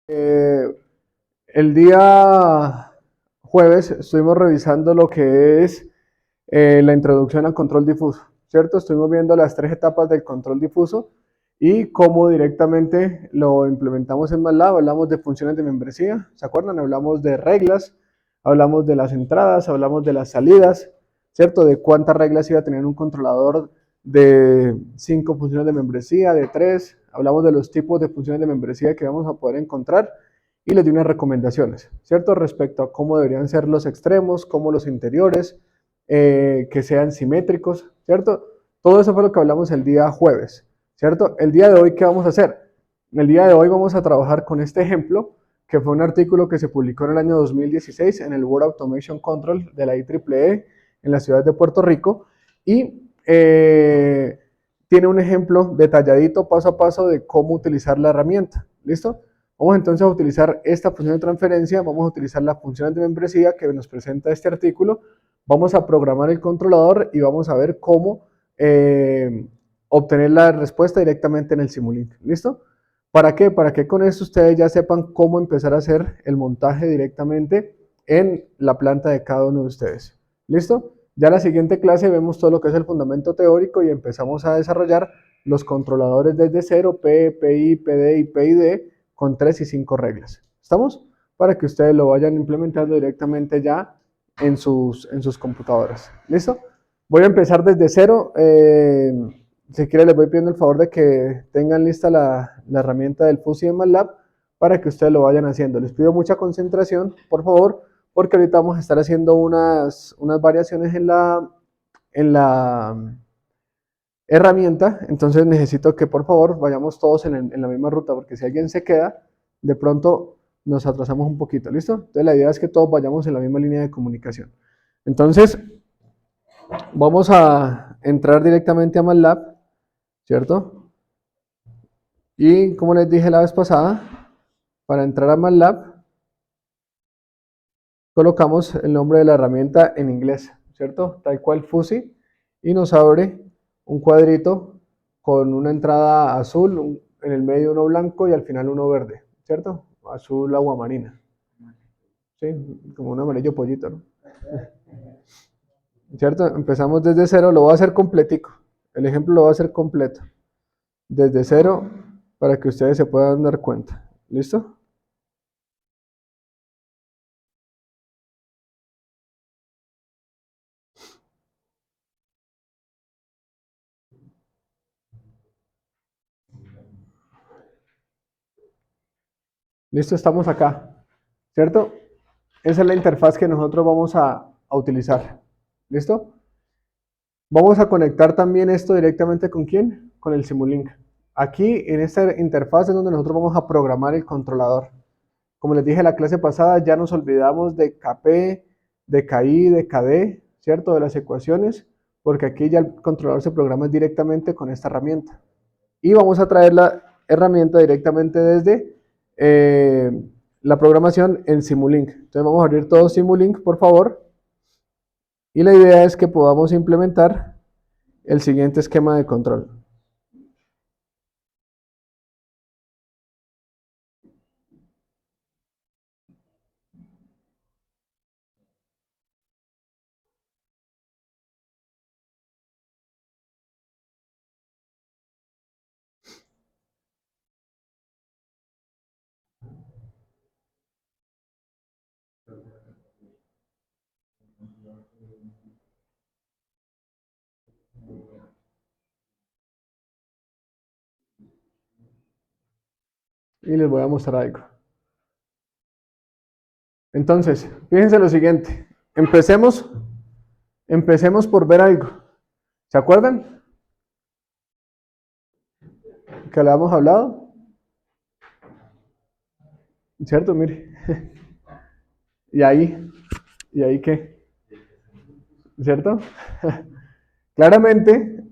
Eh, el día jueves estuvimos revisando lo que es la introducción al control difuso, ¿cierto? Estuvimos viendo las tres etapas del control difuso y cómo directamente lo implementamos en MATLAB. Hablamos de funciones de membresía, ¿se acuerdan? Hablamos de reglas, hablamos de las entradas, hablamos de las salidas, ¿cierto? De cuántas reglas iba a tener un controlador de 5 funciones de membresía, de 3. Hablamos de los tipos de funciones de membresía que vamos a poder encontrar y les di unas recomendaciones, ¿cierto? Respecto a cómo deberían ser los extremos, cómo los interiores, que sean simétricos, ¿cierto? Todo eso fue lo que hablamos el día jueves, ¿cierto? El día de hoy, ¿qué vamos a hacer? El día de hoy vamos a trabajar con este ejemplo, que fue un artículo que se publicó en el año 2016 en el World Automation Control de la IEEE en la ciudad de Puerto Rico, y tiene un ejemplo detalladito, paso a paso, de cómo utilizar la herramienta, ¿listo? Vamos entonces a utilizar esta función de transferencia, vamos a utilizar las funciones de membresía que nos presenta este artículo, vamos a programar el controlador y vamos a ver cómo obtener la respuesta directamente en el Simulink. ¿Listo? ¿Para qué? Para que con esto ustedes ya sepan cómo empezar a hacer el montaje directamente en la planta de cada uno de ustedes. ¿Listo? Ya en la siguiente clase vemos todo lo que es el fundamento teórico y empezamos a desarrollar los controladores desde cero, P, PI, PD y PID, con 3 y 5 reglas. ¿Estamos? Para que ustedes lo vayan implementando directamente ya en sus computadoras. ¿Listo? Voy a empezar desde cero. Si quieren les voy pidiendo el favor de que tengan lista la herramienta del FUSI en MATLAB para que ustedes lo vayan haciendo. Les pido mucha concentración, por favor, porque ahorita vamos a estar haciendo unas variaciones en la herramienta, entonces necesito que por favor vayamos todos en la misma ruta, porque si alguien se queda, de pronto nos atrasamos un poquito, ¿listo? Entonces la idea es que todos vayamos en la misma línea de comunicación. Entonces, vamos a entrar directamente a MATLAB, ¿cierto? Y como les dije la vez pasada, para entrar a MATLAB, colocamos el nombre de la herramienta en inglés, ¿cierto? Tal cual FUSI, y nos abre un cuadrito con una entrada azul, en el medio uno blanco y al final uno verde, ¿cierto? Azul aguamarina. Sí, como un amarillo pollito, ¿no? ¿Cierto? Empezamos desde cero, lo voy a hacer completico. El ejemplo lo voy a hacer completo. Desde cero para que ustedes se puedan dar cuenta. ¿Listo? Listo, estamos acá. ¿Cierto? Esa es la interfaz que nosotros vamos a utilizar. ¿Listo? Vamos a conectar también esto directamente ¿con quién? Con el Simulink. Aquí en esta interfaz es donde nosotros vamos a programar el controlador. Como les dije en la clase pasada, ya nos olvidamos de KP, de KI, de KD, ¿cierto? De las ecuaciones, porque aquí ya el controlador se programa directamente con esta herramienta. Y vamos a traer la herramienta directamente desde la programación en Simulink. Entonces vamos a abrir todo Simulink, por favor. Y la idea es que podamos implementar el siguiente esquema de control. Y les voy a mostrar algo. Entonces, fíjense lo siguiente. Empecemos por ver algo. ¿Se acuerdan? Que le habíamos hablado. ¿Cierto? Mire. ¿Y ahí qué? ¿Cierto? Claramente,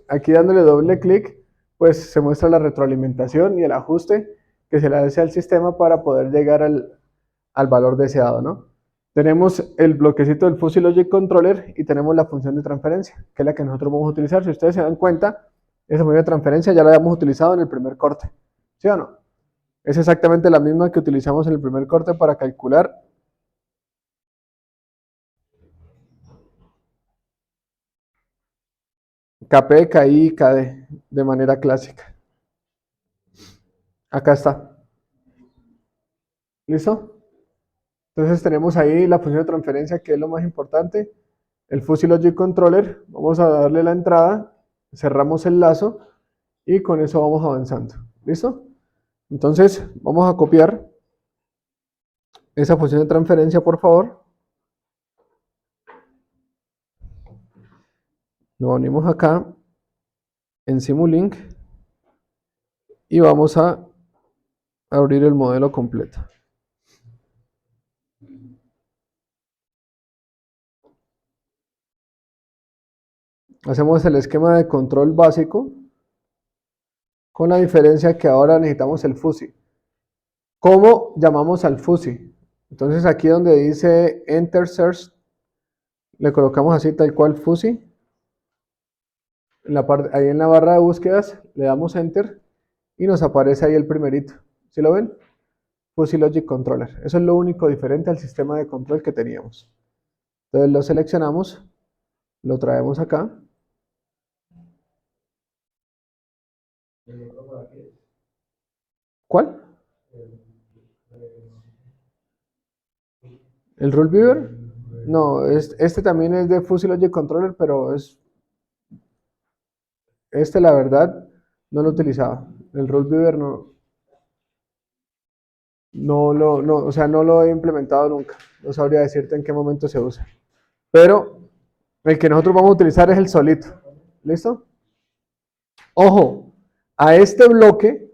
aquí dándole doble clic, pues se muestra la retroalimentación y el ajuste que se le hace al sistema para poder llegar al valor deseado, ¿no? Tenemos el bloquecito del Fuzzy Logic Controller y tenemos la función de transferencia, que es la que nosotros vamos a utilizar. Si ustedes se dan cuenta, esa función de transferencia ya la habíamos utilizado en el primer corte, ¿sí o no? es exactamente la misma que utilizamos en el primer corte para calcular KP, KI y KD de manera clásica. Acá está. ¿Listo? Entonces tenemos ahí la función de transferencia, que es lo más importante. El Fuzzy Logic Controller. Vamos a darle la entrada, cerramos el lazo y con eso vamos avanzando. ¿Listo? Entonces vamos a copiar esa función de transferencia, por favor. Nos unimos acá en Simulink y vamos a abrir el modelo completo. Hacemos el esquema de control básico, con la diferencia que ahora necesitamos el Fuzzy. ¿Cómo llamamos al Fuzzy? Entonces aquí donde dice Enter Search, le colocamos así tal cual Fuzzy. Ahí en la barra de búsquedas le damos Enter y nos aparece ahí el primerito. ¿Sí lo ven? Fuzzy Logic Controller. Eso es lo único diferente al sistema de control que teníamos. Entonces lo seleccionamos, lo traemos acá. ¿Cuál? ¿El Rule Viewer? No, este también es de Fuzzy Logic Controller, pero la verdad no lo utilizaba. El Rule Viewer o sea, no lo he implementado nunca. No sabría decirte en qué momento se usa. Pero el que nosotros vamos a utilizar es el solito. ¿Listo? Ojo, a este bloque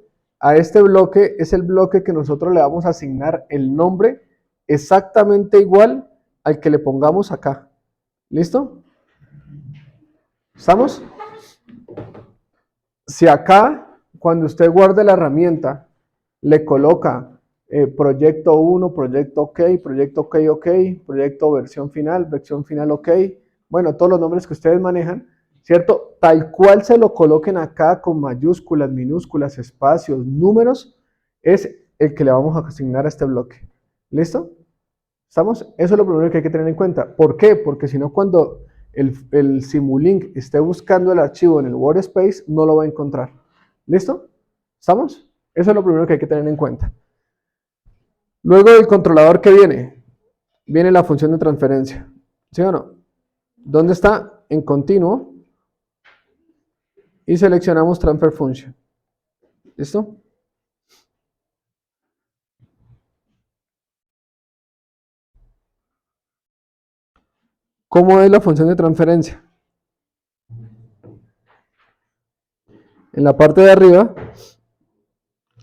es el bloque que nosotros le vamos a asignar el nombre exactamente igual al que le pongamos acá. ¿Listo? ¿Estamos? Si acá, cuando usted guarde la herramienta, le coloca proyecto 1, proyecto OK, proyecto OK, OK, proyecto versión final OK, bueno, todos los nombres que ustedes manejan, ¿cierto? Tal cual se lo coloquen acá con mayúsculas, minúsculas, espacios, números, es el que le vamos a asignar a este bloque. ¿Listo? ¿Estamos? Eso es lo primero que hay que tener en cuenta. ¿Por qué? Porque si no, cuando el Simulink esté buscando el archivo en el Workspace, no lo va a encontrar. ¿Listo? ¿Estamos? Eso es lo primero que hay que tener en cuenta. Luego del controlador, ¿qué viene? Viene la función de transferencia. ¿Sí o no? ¿Dónde está? En continuo. Y seleccionamos Transfer Function. ¿Listo? ¿Cómo es la función de transferencia? En la parte de arriba,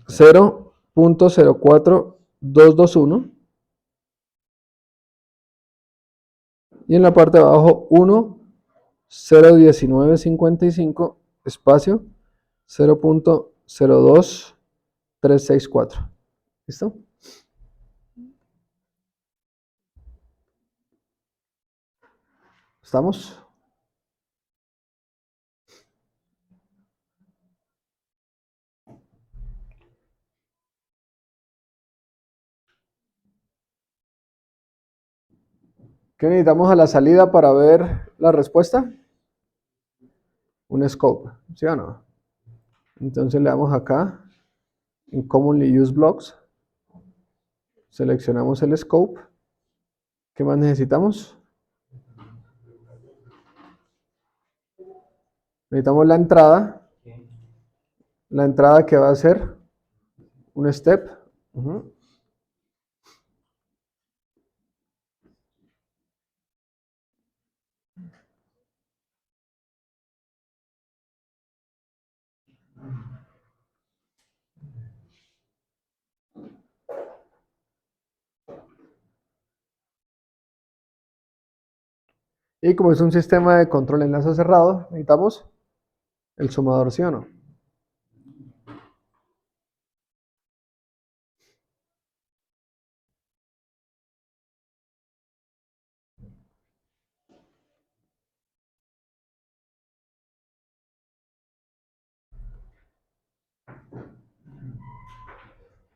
0.04221. Y en la parte de abajo 1.01955 espacio 0.02364. ¿Listo? ¿Estamos? ¿Qué necesitamos a la salida para ver la respuesta? Un scope, ¿sí o no? Entonces le damos acá en Commonly Used Blocks, seleccionamos el scope. ¿Qué más necesitamos? Necesitamos la entrada que va a ser un step. Y como es un sistema de control en lazo cerrado, necesitamos el sumador, ¿sí o no?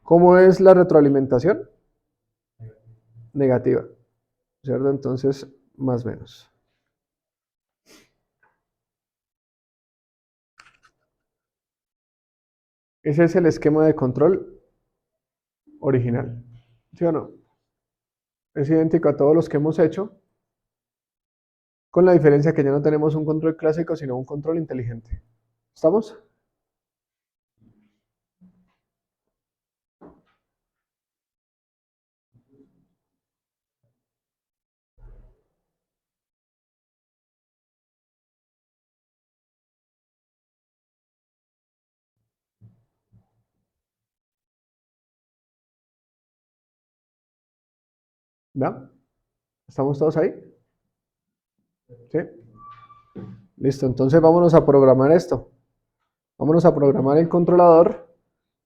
¿Cómo es la retroalimentación? Negativa, ¿cierto? Entonces, más menos. Ese es el esquema de control original, ¿sí o no? Es idéntico a todos los que hemos hecho, con la diferencia que ya no tenemos un control clásico, sino un control inteligente. ¿Estamos? ¿Ya? ¿Estamos todos ahí? ¿Sí? Listo, entonces vámonos a programar esto. Vámonos a programar el controlador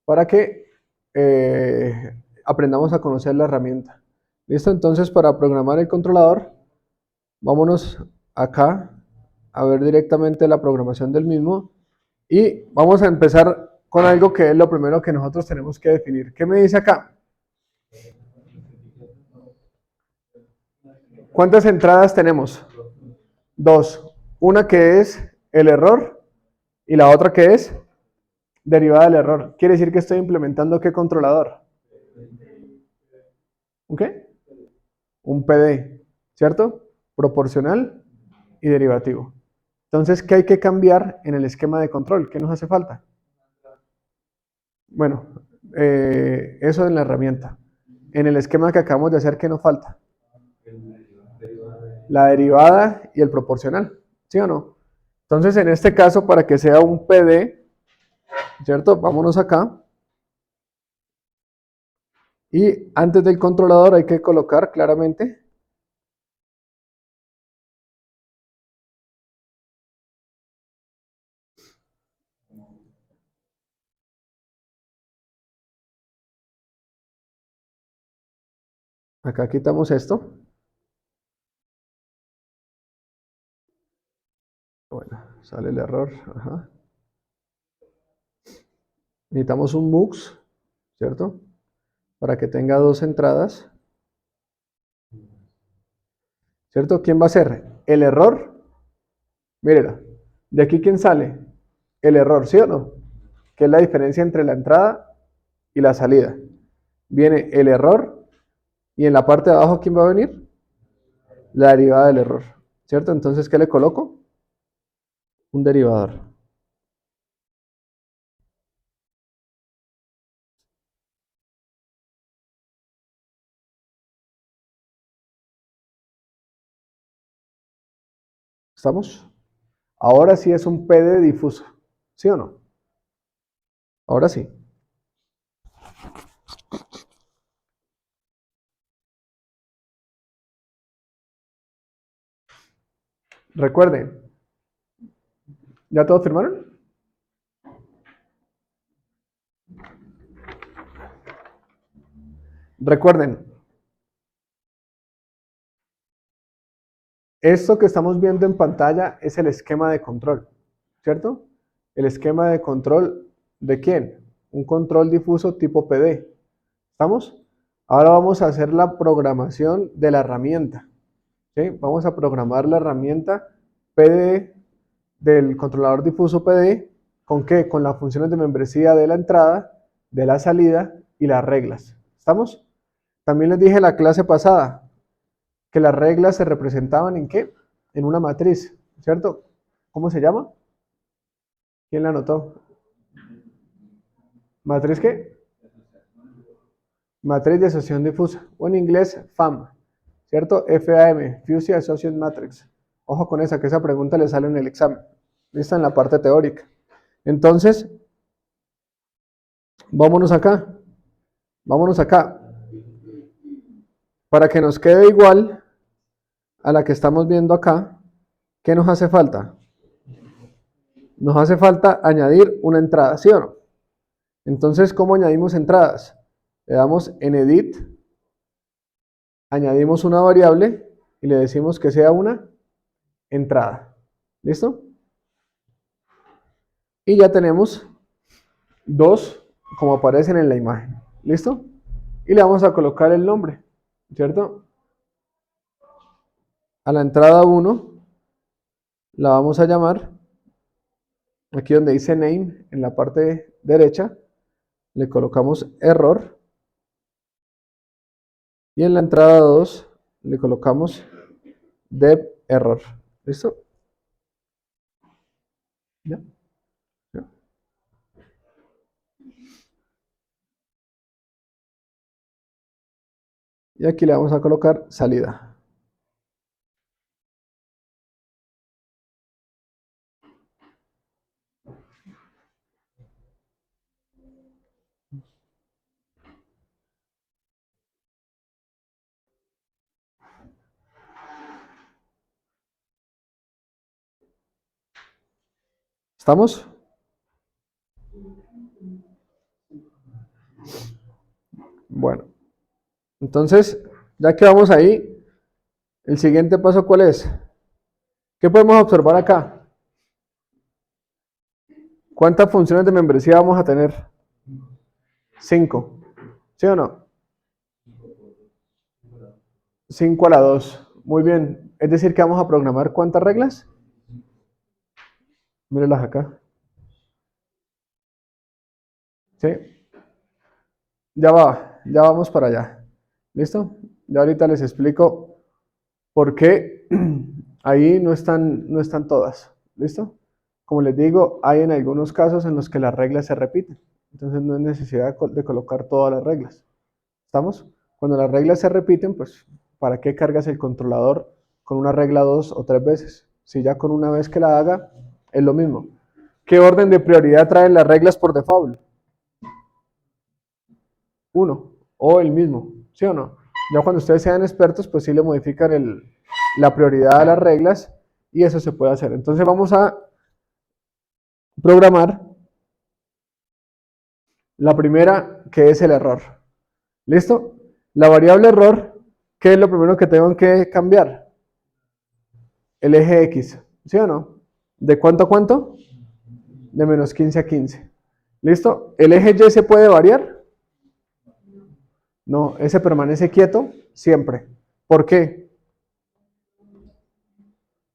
para que aprendamos a conocer la herramienta. Listo, entonces para programar el controlador, vámonos acá a ver directamente la programación del mismo y vamos a empezar con algo que es lo primero que nosotros tenemos que definir. ¿Qué me dice acá? ¿Cuántas entradas tenemos? Dos. Una que es el error y la otra que es derivada del error. Quiere decir que estoy implementando ¿qué controlador? ¿Un qué? Un PD, ¿cierto? Proporcional y derivativo. Entonces, ¿qué hay que cambiar en el esquema de control? ¿Qué nos hace falta? Bueno, eso en la herramienta. En el esquema que acabamos de hacer, ¿qué nos falta? La derivada y el proporcional, ¿sí o no? Entonces, en este caso, para que sea un PD, ¿cierto? Vámonos acá. Y antes del controlador hay que colocar claramente acá quitamos esto. Bueno, sale el error. Ajá. Necesitamos un MUX, ¿cierto? Para que tenga dos entradas. ¿Cierto? ¿Quién va a ser? El error. Mírela. ¿De aquí quién sale? El error, ¿sí o no? Que es la diferencia entre la entrada y la salida. Viene el error y en la parte de abajo ¿quién va a venir? La derivada del error. ¿Cierto? Entonces, ¿qué le coloco? Un derivador. ¿Estamos? Ahora sí es un PD difuso. ¿Sí o no? Ahora sí. Recuerden. ¿Ya todos firmaron? Recuerden. Esto que estamos viendo en pantalla es el esquema de control. ¿Cierto? El esquema de control ¿de quién? Un control difuso tipo PD. ¿Estamos? Ahora vamos a hacer la programación de la herramienta. ¿Sí? Vamos a programar la herramienta PD del controlador difuso PD. ¿Con qué? Con las funciones de membresía de la entrada, de la salida y las reglas. ¿Estamos? También les dije en la clase pasada que las reglas se representaban ¿en qué? En una matriz, ¿cierto? ¿Cómo se llama? ¿Quién la anotó? ¿Matriz qué? Matriz de asociación difusa, o en inglés FAM, ¿cierto? FAM, Fuzzy Association Matrix. Ojo con esa, que esa pregunta le sale en el examen. Lista en la parte teórica. Entonces, vámonos acá. Vámonos acá. Para que nos quede igual a la que estamos viendo acá, ¿qué nos hace falta? Nos hace falta añadir una entrada, ¿sí o no? Entonces, ¿cómo añadimos entradas? Le damos en Edit, añadimos una variable y le decimos que sea una entrada. ¿Listo? Y ya tenemos dos como aparecen en la imagen. ¿Listo? Y le vamos a colocar el nombre, ¿cierto? A la entrada 1 la vamos a llamar, aquí donde dice name, en la parte derecha, le colocamos error. Y en la entrada 2 le colocamos dev error. ¿Listo? ¿Ya? ¿Ya? Y aquí le vamos a colocar salida. ¿Estamos? Bueno, entonces, ya que vamos ahí, el siguiente paso, ¿cuál es? ¿Qué podemos observar acá? ¿Cuántas funciones de membresía vamos a tener? 5. ¿Sí o no? 5 a la 2. Muy bien. Es decir, que vamos a programar ¿cuántas reglas? Mírenlas acá. ¿Sí? Ya vamos para allá. ¿Listo? Ya ahorita les explico por qué ahí no están todas. ¿Listo? Como les digo, hay en algunos casos en los que las reglas se repiten. Entonces no hay necesidad de colocar todas las reglas. ¿Estamos? Cuando las reglas se repiten, pues, ¿para qué cargas el controlador con una regla 2 o 3 veces? Si ya con una vez que la haga, es lo mismo. ¿Qué orden de prioridad traen las reglas por default? 1 o el mismo, ¿sí o no? Ya cuando ustedes sean expertos, pues sí le modifican la prioridad a las reglas y eso se puede hacer. Entonces vamos a programar la primera, que es el error. ¿Listo? La variable error, ¿qué es lo primero que tengo que cambiar? El eje X, ¿sí o no? ¿De cuánto a cuánto? De menos 15 a 15. ¿Listo? ¿El eje Y se puede variar? No, ese permanece quieto siempre. ¿Por qué?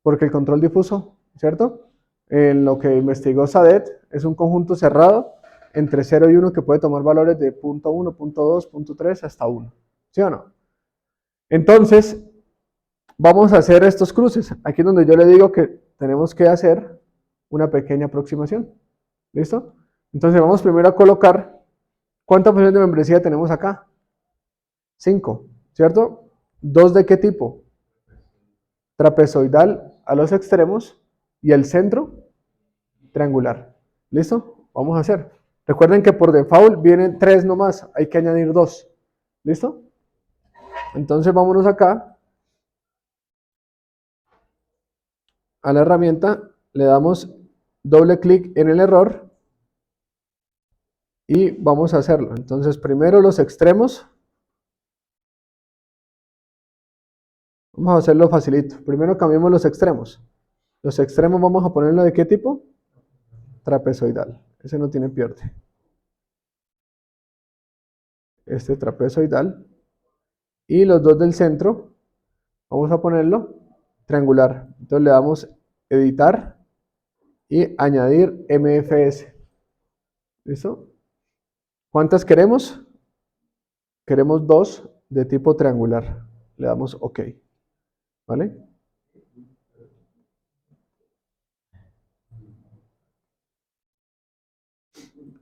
Porque el control difuso, ¿cierto? En lo que investigó Sadet, es un conjunto cerrado entre 0 y 1 que puede tomar valores de punto 1, punto 2, punto 3 hasta 1. ¿Sí o no? Entonces, vamos a hacer estos cruces. Aquí es donde yo le digo que tenemos que hacer una pequeña aproximación. ¿Listo? Entonces vamos primero a colocar, ¿cuántas funciones de membresía tenemos acá? 5, ¿cierto? ¿Dos de qué tipo? Trapezoidal a los extremos y el centro triangular. ¿Listo? Vamos a hacer. Recuerden que por default vienen 3 nomás, hay que añadir 2. ¿Listo? Entonces vámonos acá a la herramienta, le damos doble clic en el error y vamos a hacerlo. Entonces primero los extremos, vamos a hacerlo facilito. Primero cambiamos los extremos. Los extremos vamos a ponerlo de qué tipo? Trapezoidal. Ese no tiene pierde. Este trapezoidal. Y los dos del centro, vamos a ponerlo triangular. Entonces le damos editar y añadir MFS. ¿Listo? ¿Cuántas queremos? Queremos 2 de tipo triangular. Le damos OK. ¿Vale?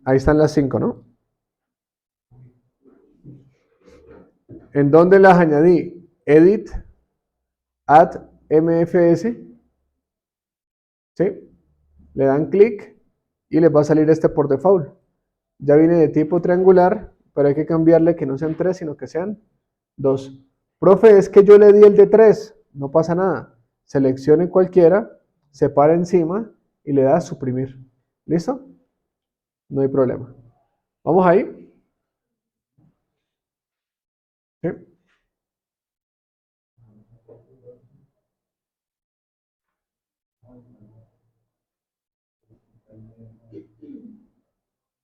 Ahí están las 5, ¿no? ¿En dónde las añadí? Edit, add MFS. ¿Sí? Le dan clic y les va a salir este por default. Ya viene de tipo triangular, pero hay que cambiarle que no sean 3, sino que sean 2. Profe, es que yo le di el de 3. No pasa nada. Seleccione cualquiera, se para encima y le da a suprimir. ¿Listo? No hay problema. ¿Vamos ahí? ¿Sí?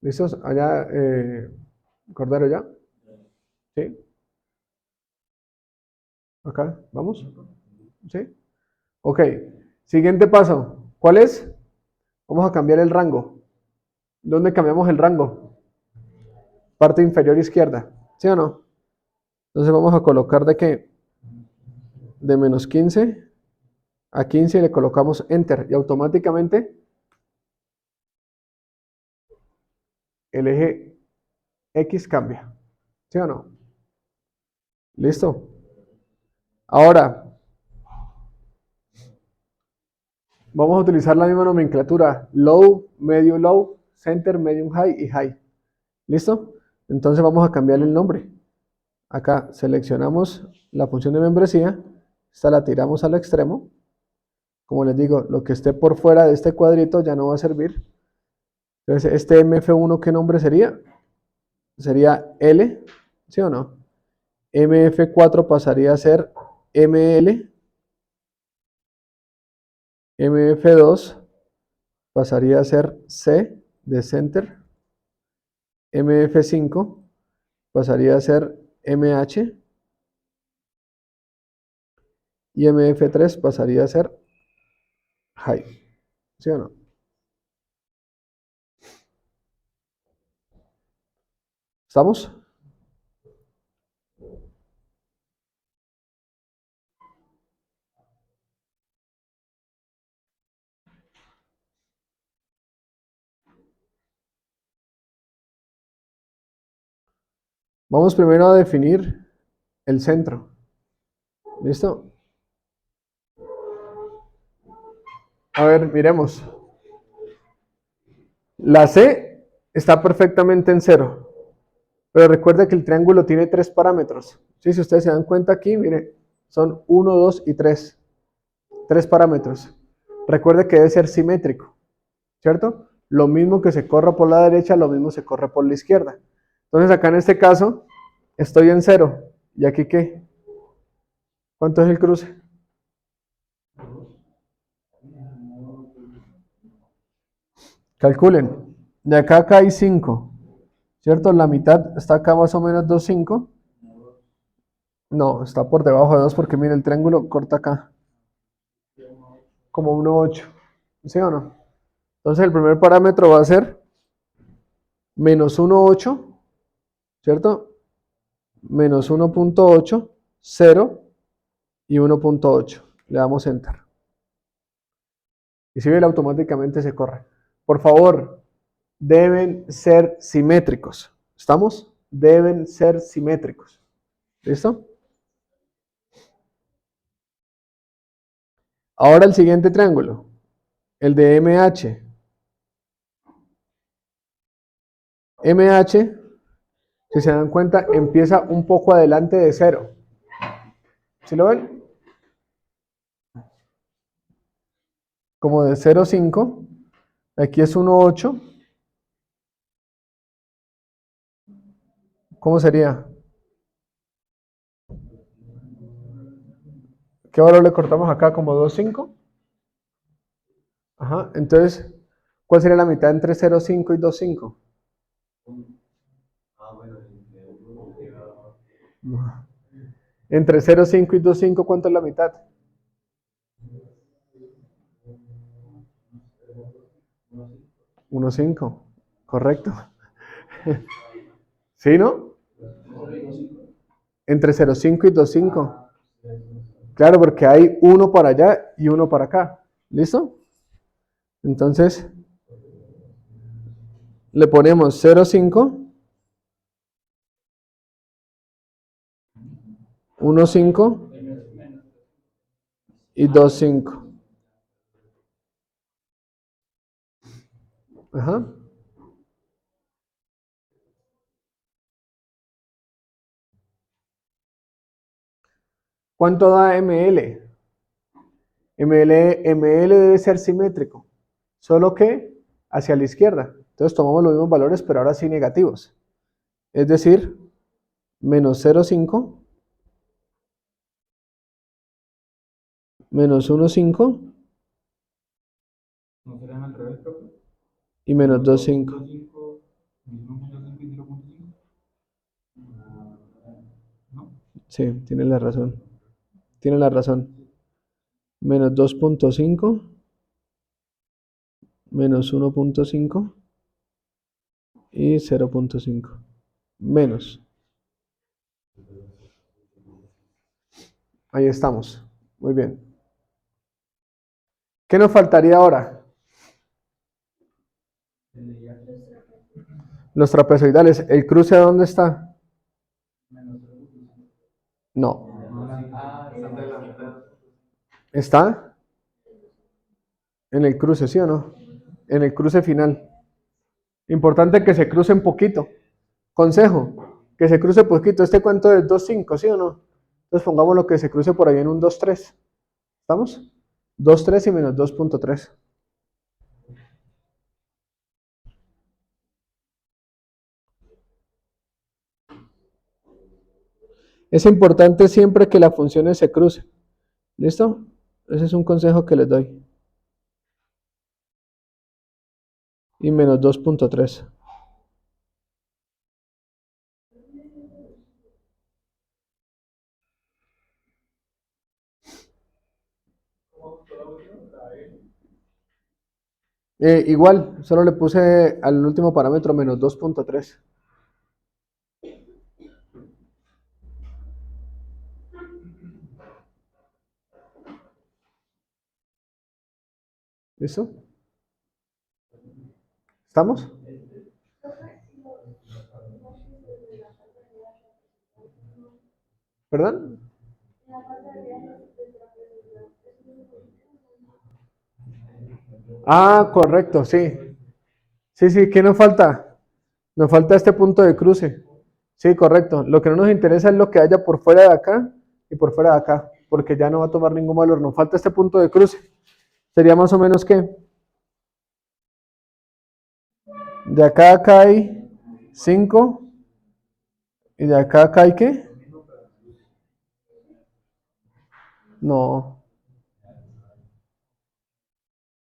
¿Listos? Allá, Cordero ya. ¿Sí? Acá, ¿vamos? ¿Sí? Ok. Siguiente paso. ¿Cuál es? Vamos a cambiar el rango. ¿Dónde cambiamos el rango? Parte inferior izquierda. ¿Sí o no? Entonces vamos a colocar de qué? De menos 15 a 15 y le colocamos Enter. Y automáticamente el eje X cambia. ¿Sí o no? ¿Listo? Ahora, vamos a utilizar la misma nomenclatura. Low, medio low, center, medium high y high. ¿Listo? Entonces vamos a cambiarle el nombre. Acá seleccionamos la función de membresía. Esta la tiramos al extremo. Como les digo, lo que esté por fuera de este cuadrito ya no va a servir. Entonces, este MF1, ¿qué nombre sería? Sería L, ¿sí o no? MF4 pasaría a ser ML. MF2 pasaría a ser C de center. MF5 pasaría a ser MH. Y MF3 pasaría a ser high. ¿Sí o no? ¿Estamos? Vamos primero a definir el centro. ¿Listo? A ver, miremos. La C está perfectamente en cero. Pero recuerda que el triángulo tiene tres parámetros. ¿Sí? Si ustedes se dan cuenta aquí, mire, son 1, 2 y 3. Tres parámetros. Recuerde que debe ser simétrico. ¿Cierto? Lo mismo que se corra por la derecha, lo mismo se corre por la izquierda. Entonces acá en este caso estoy en cero. ¿Y aquí qué? ¿Cuánto es el cruce? Calculen. De acá a acá hay 5. ¿Cierto? La mitad está acá más o menos 2,5. No, está por debajo de 2 porque mire, el triángulo corta acá. Como 1,8. ¿Sí o no? Entonces el primer parámetro va a ser menos 1,8. ¿Cierto? Menos 1,8, 0 y 1,8. Le damos Enter. Y si ve, automáticamente se corre. Por favor, deben ser simétricos. ¿Estamos? Deben ser simétricos. ¿Listo? Ahora el siguiente triángulo, el de MH. MH, si se dan cuenta, empieza un poco adelante de 0. ¿Sí lo ven? Como de 0,5. Aquí es 1,8. ¿Cómo sería? ¿Qué valor le cortamos acá? Como 2,5. Ajá, entonces, ¿cuál sería la mitad entre 0,5 y 2,5? Entre 0,5 y 2,5, ¿cuánto es la mitad? 1,5. Correcto. ¿Sí, no? Entre 0,5 y 2,5. Claro, porque hay uno para allá y uno para acá. ¿Listo? Entonces, le ponemos 0,5, 1,5 y 2,5. Ajá. ¿Cuánto da ML? ML debe ser simétrico, solo que hacia la izquierda. Entonces tomamos los mismos valores, pero ahora sí negativos. Es decir, menos 0,5, menos 1,5 y menos 2,5. Sí, tiene la razón. Tiene la razón. Menos 2.5 menos 1.5 y 0.5. Menos. Ahí estamos. Muy bien. ¿Qué nos faltaría ahora? Los trapezoidales. ¿El cruce dónde está? No. ¿Está? En el cruce, ¿sí o no? En el cruce final. Importante que se cruce un poquito. Consejo, que se cruce poquito. Este cuento es 2.5, ¿sí o no? Entonces pongamos lo que se cruce por ahí en un 2.3. ¿Estamos? 2.3 y menos 2.3. Es importante siempre que las funciones se crucen. ¿Listo? Ese es un consejo que les doy. Y menos 2.3. Igual, solo le puse al último parámetro menos 2.3. ¿Listo? ¿Estamos? ¿Perdón? Ah, correcto, sí. Sí, sí, ¿qué nos falta? Nos falta este punto de cruce. Sí, correcto. Lo que no nos interesa es lo que haya por fuera de acá y por fuera de acá, porque ya no va a tomar ningún valor. Nos falta este punto de cruce. Sería más o menos que de acá a acá hay 5 y de acá a acá hay ¿qué? No,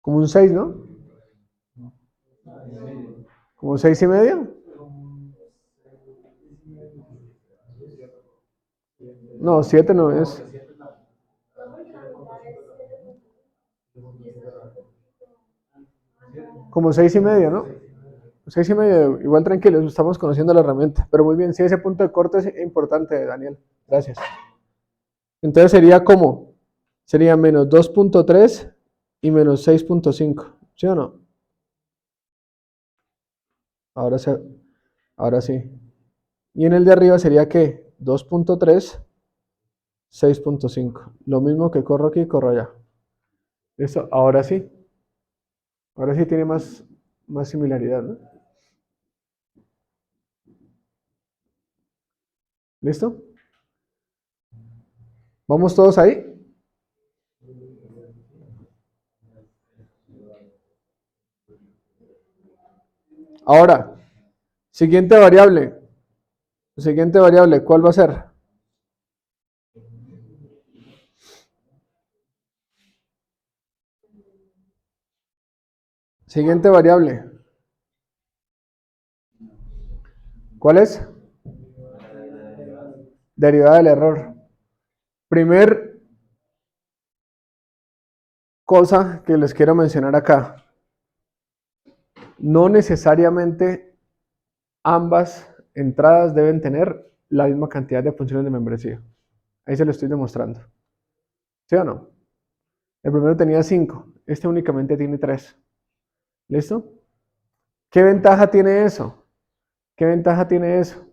como un 6, ¿no? Como 6.5. No, 7 no es. Como 6.5, ¿no? 6.5, igual tranquilos, estamos conociendo la herramienta. Pero muy bien, sí, ese punto de corte es importante, Daniel. Gracias. Entonces sería como, sería menos 2.3 y menos 6.5, ¿sí o no? Ahora sí, ahora sí. Y en el de arriba sería que 2.3, 6.5. Lo mismo que corro aquí, corro allá. Listo, ahora sí. Ahora sí tiene más similaridad, ¿no? ¿Listo? ¿Vamos todos ahí? Ahora, siguiente variable. Siguiente variable, ¿cuál va a ser? Siguiente variable. ¿Cuál es? Derivada del error. Primer cosa que les quiero mencionar acá. No necesariamente ambas entradas deben tener la misma cantidad de funciones de membresía. Ahí se lo estoy demostrando. ¿Sí o no? El primero tenía 5, este únicamente tiene 3. ¿Listo? ¿Qué ventaja tiene eso? ¿Qué ventaja tiene eso?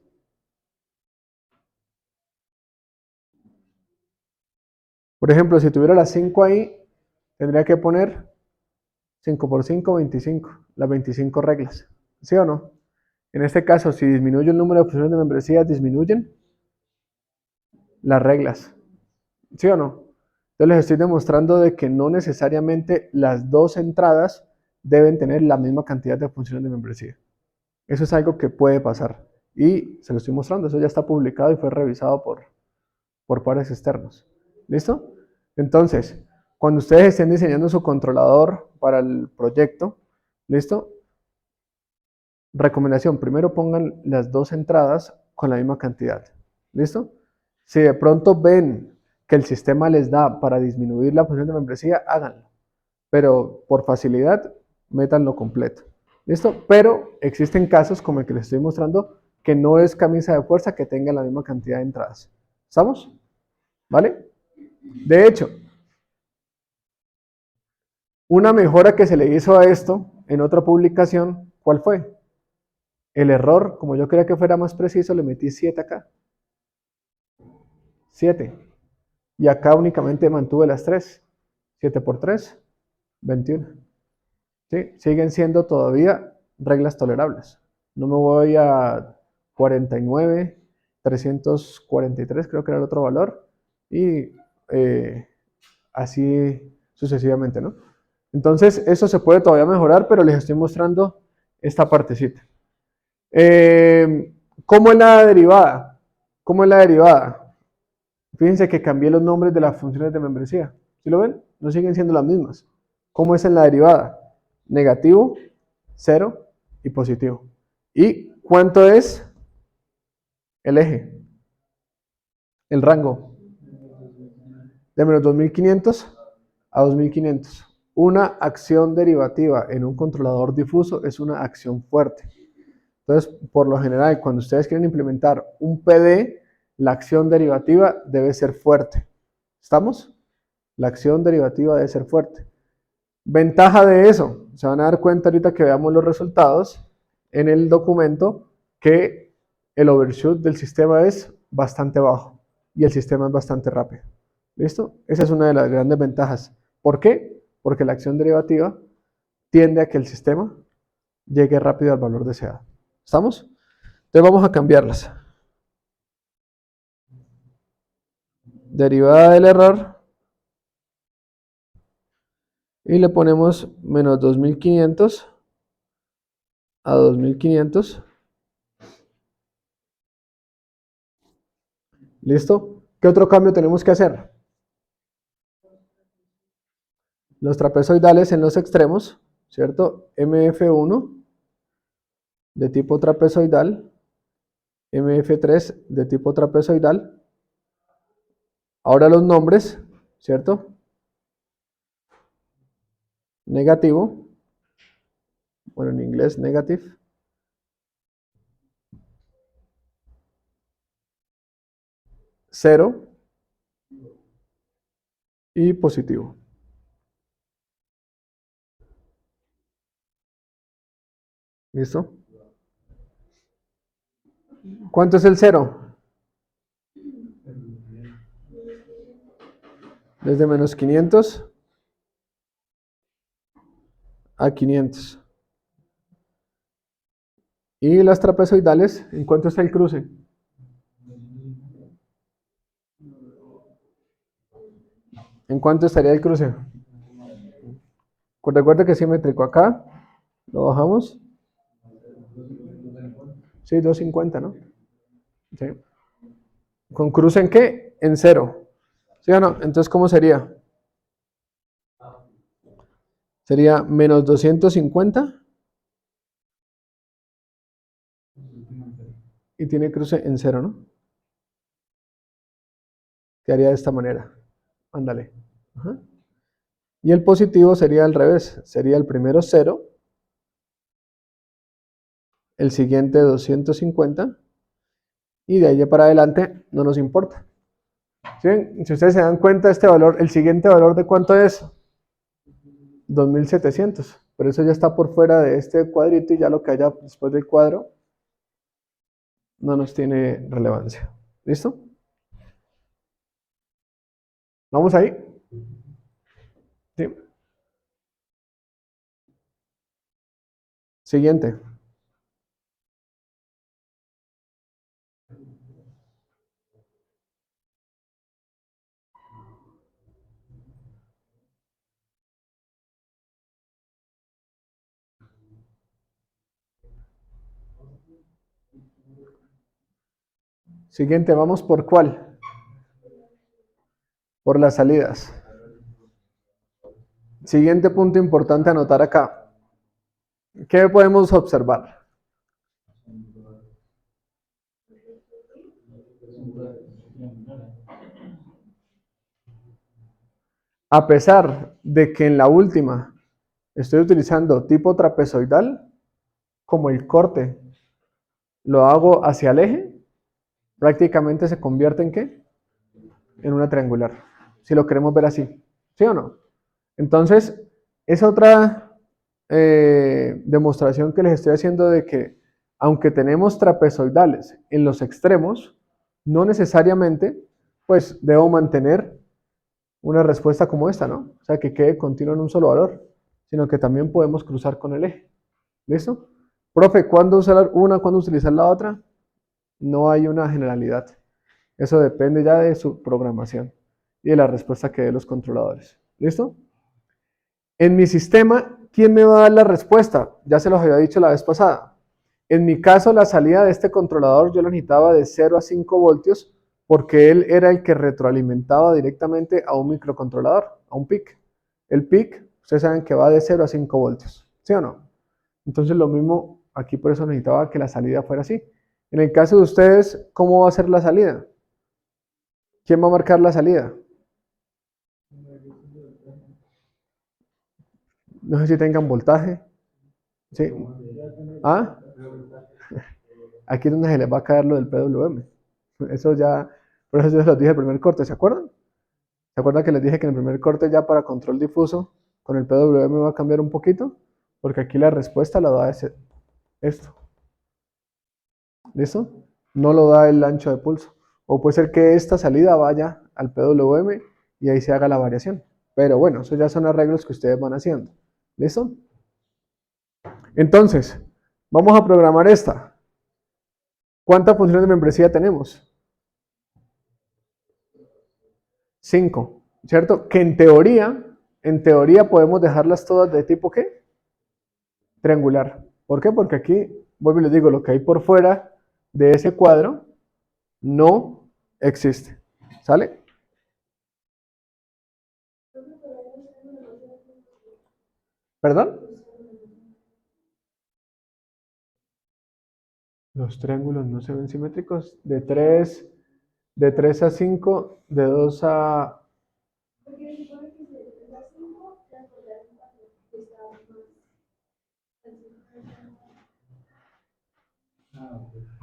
Por ejemplo, si tuviera las 5 ahí, tendría que poner 5 por 5, 25, las 25 reglas. ¿Sí o no? En este caso, si disminuye el número de funciones de membresía, disminuyen las reglas. ¿Sí o no? Entonces les estoy demostrando de que no necesariamente las dos entradas deben tener la misma cantidad de funciones de membresía. Eso es algo que puede pasar. Y se lo estoy mostrando, eso ya está publicado y fue revisado por pares externos. ¿Listo? Entonces, cuando ustedes estén diseñando su controlador para el proyecto, ¿listo? Recomendación, primero pongan las dos entradas con la misma cantidad. ¿Listo? Si de pronto ven que el sistema les da para disminuir la función de membresía, háganlo. Pero por facilidad, métanlo completo. ¿Listo? Pero existen casos como el que les estoy mostrando que no es camisa de fuerza que tenga la misma cantidad de entradas. ¿Estamos? ¿Vale? De hecho, una mejora que se le hizo a esto en otra publicación, ¿cuál fue? El error, como yo quería que fuera más preciso, le metí 7 acá. 7. Y acá únicamente mantuve las 3. 7 por 3, 21. ¿Sí? Siguen siendo todavía reglas tolerables. No me voy a 49, 343, creo que era el otro valor. Y así sucesivamente, ¿no? Entonces, eso se puede todavía mejorar, pero les estoy mostrando esta partecita. ¿Cómo es la derivada? ¿Cómo es la derivada? Fíjense que cambié los nombres de las funciones de membresía. ¿Sí lo ven? No siguen siendo las mismas. ¿Cómo es en la derivada? Negativo, 0 y positivo. ¿Y cuánto es el eje? El rango. De menos 2500 a 2500. Una acción derivativa en un controlador difuso es una acción fuerte. Entonces, por lo general, cuando ustedes quieren implementar un PD, la acción derivativa debe ser fuerte. ¿Estamos? La acción derivativa debe ser fuerte. Ventaja de eso, se van a dar cuenta ahorita que veamos los resultados en el documento que el overshoot del sistema es bastante bajo y el sistema es bastante rápido. ¿Listo? Esa es una de las grandes ventajas. ¿Por qué? Porque la acción derivativa tiende a que el sistema llegue rápido al valor deseado. ¿Estamos? Entonces vamos a cambiarlas. Derivada del error. Y le ponemos menos 2500 a 2500. ¿Listo? ¿Qué otro cambio tenemos que hacer? Los trapezoidales en los extremos, ¿cierto? MF1 de tipo trapezoidal, MF3 de tipo trapezoidal. Ahora los nombres, ¿cierto? Negativo, bueno, en inglés negative. Cero y positivo. ¿Listo? ¿Cuánto es el cero? Desde menos 500 a 500. Y las trapezoidales, ¿en cuánto está el cruce? ¿En cuánto estaría el cruce? Recuerda que es simétrico acá. Lo bajamos. Sí, 250, ¿no? Sí. ¿Con cruce en qué? En cero. ¿Sí o no? Entonces, ¿cómo sería? Sería menos 250 y tiene cruce en cero, ¿no? Quedaría de esta manera. Ándale. Ajá. Y el positivo sería al revés. Sería el primero 0, el siguiente 250 y de ahí para adelante no nos importa. ¿Sí? Si ustedes se dan cuenta, este valor, el siguiente valor de cuánto es 2700. Por eso ya está por fuera de este cuadrito y ya lo que haya después del cuadro no nos tiene relevancia. ¿Listo? ¿Vamos ahí? Sí. Siguiente. Siguiente, vamos por cuál. Por las salidas. Siguiente punto importante a anotar acá. ¿Qué podemos observar? A pesar de que en la última estoy utilizando tipo trapezoidal, como el corte lo hago hacia el eje, prácticamente se convierte en ¿qué? En una triangular, si lo queremos ver así, ¿sí o no? Entonces, es otra demostración que les estoy haciendo de que, aunque tenemos trapezoidales en los extremos, no necesariamente, pues, debo mantener una respuesta como esta, ¿no? O sea, que quede continuo en un solo valor, sino que también podemos cruzar con el eje. ¿Listo? Profe, ¿cuándo usar una, cuándo utilizar la otra? No hay una generalidad. Eso depende ya de su programación y de la respuesta que den los controladores. ¿Listo? En mi sistema, ¿quién me va a dar la respuesta? Ya se los había dicho la vez pasada. En mi caso, la salida de este controlador yo lo necesitaba de 0 a 5 voltios porque él era el que retroalimentaba directamente a un microcontrolador, a un PIC. El PIC, ustedes saben que va de 0 a 5 voltios, ¿sí o no? Entonces lo mismo, aquí por eso necesitaba que la salida fuera así. En el caso de ustedes, ¿cómo va a ser la salida? ¿Quién va a marcar la salida? No sé si tengan voltaje. ¿Sí? ¿Ah? Aquí es donde se les va a caer lo del PWM. Eso ya, por eso yo les dije el primer corte, ¿se acuerdan? ¿Se acuerdan que les dije que en el primer corte ya para control difuso con el PWM va a cambiar un poquito? Porque aquí la respuesta la da esto. ¿Listo? No lo da el ancho de pulso. O puede ser que esta salida vaya al PWM y ahí se haga la variación. Pero bueno, eso ya son arreglos que ustedes van haciendo. ¿Listo? Entonces, vamos a programar esta. ¿Cuántas funciones de membresía tenemos? 5, ¿cierto? Que en teoría podemos dejarlas todas de tipo ¿qué? Triangular. ¿Por qué? Porque aquí, vuelvo y les digo, lo que hay por fuera de ese cuadro no existe. ¿Sale? ¿Perdón? Los triángulos no se ven simétricos. De tres a 5, de 2 a...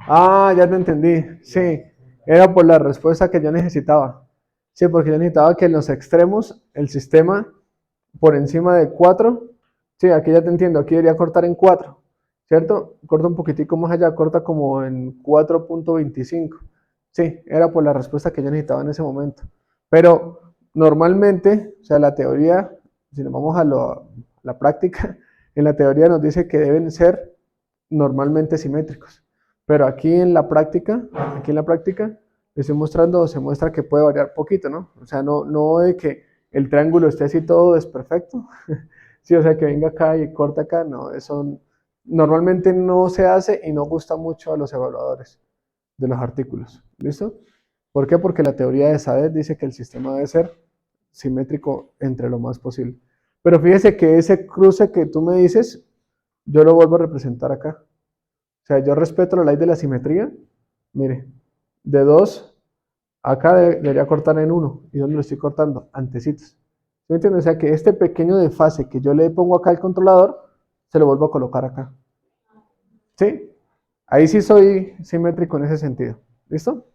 Ah, ya te entendí. Sí, era por la respuesta que yo necesitaba. Sí, porque yo necesitaba que en los extremos el sistema por encima de 4, sí, aquí ya te entiendo, aquí debería cortar en 4, ¿cierto? Corta un poquitico más allá, corta como en 4.25. Sí, era por la respuesta que yo necesitaba en ese momento. Pero normalmente, o sea, la teoría, si nos vamos a la práctica, en la teoría nos dice que deben ser normalmente simétricos. Pero aquí en la práctica, les estoy mostrando, se muestra que puede variar poquito, ¿no? O sea, no de que el triángulo esté así todo desperfecto. Sí, o sea, que venga acá y corta acá, no, eso normalmente no se hace y no gusta mucho a los evaluadores de los artículos. ¿Listo? ¿Por qué? Porque la teoría de Sadet dice que el sistema debe ser simétrico entre lo más posible. Pero fíjese que ese cruce que tú me dices, yo lo vuelvo a representar acá. O sea, yo respeto la ley de la simetría. Mire, de 2 acá debería cortar en 1. ¿Y dónde lo estoy cortando? Antecitos. ¿Sí me entienden? O sea que este pequeño desfase que yo le pongo acá al controlador, se lo vuelvo a colocar acá. ¿Sí? Ahí sí soy simétrico en ese sentido. ¿Listo?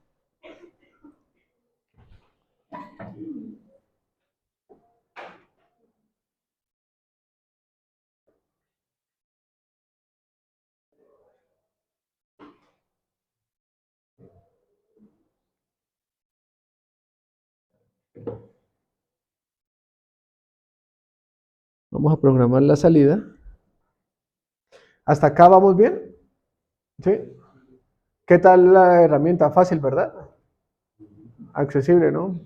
Vamos a programar la salida. ¿Hasta acá vamos bien? ¿Sí? ¿Qué tal la herramienta? Fácil, ¿verdad? Accesible, ¿no?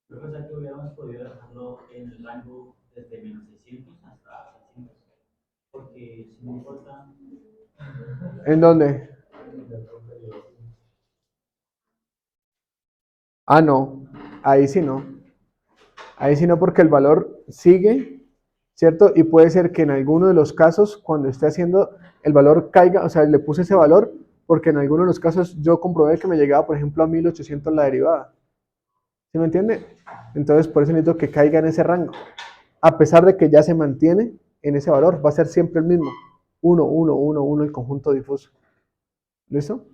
Yo pensé que hubiéramos podido dejarlo en el rango desde -600 hasta 600, porque si no importa. ¿En dónde? Ah, no. Ahí sí no. Ahí sí no, porque el valor sigue, ¿cierto? Y puede ser que en alguno de los casos, cuando esté haciendo el valor caiga, o sea, le puse ese valor, porque en algunos de los casos yo comprobé que me llegaba, por ejemplo, a 1800 la derivada. ¿Sí me entiende? Entonces, por eso necesito que caiga en ese rango. A pesar de que ya se mantiene en ese valor, va a ser siempre el mismo. 1, 1, 1, 1 el conjunto difuso. ¿Listo?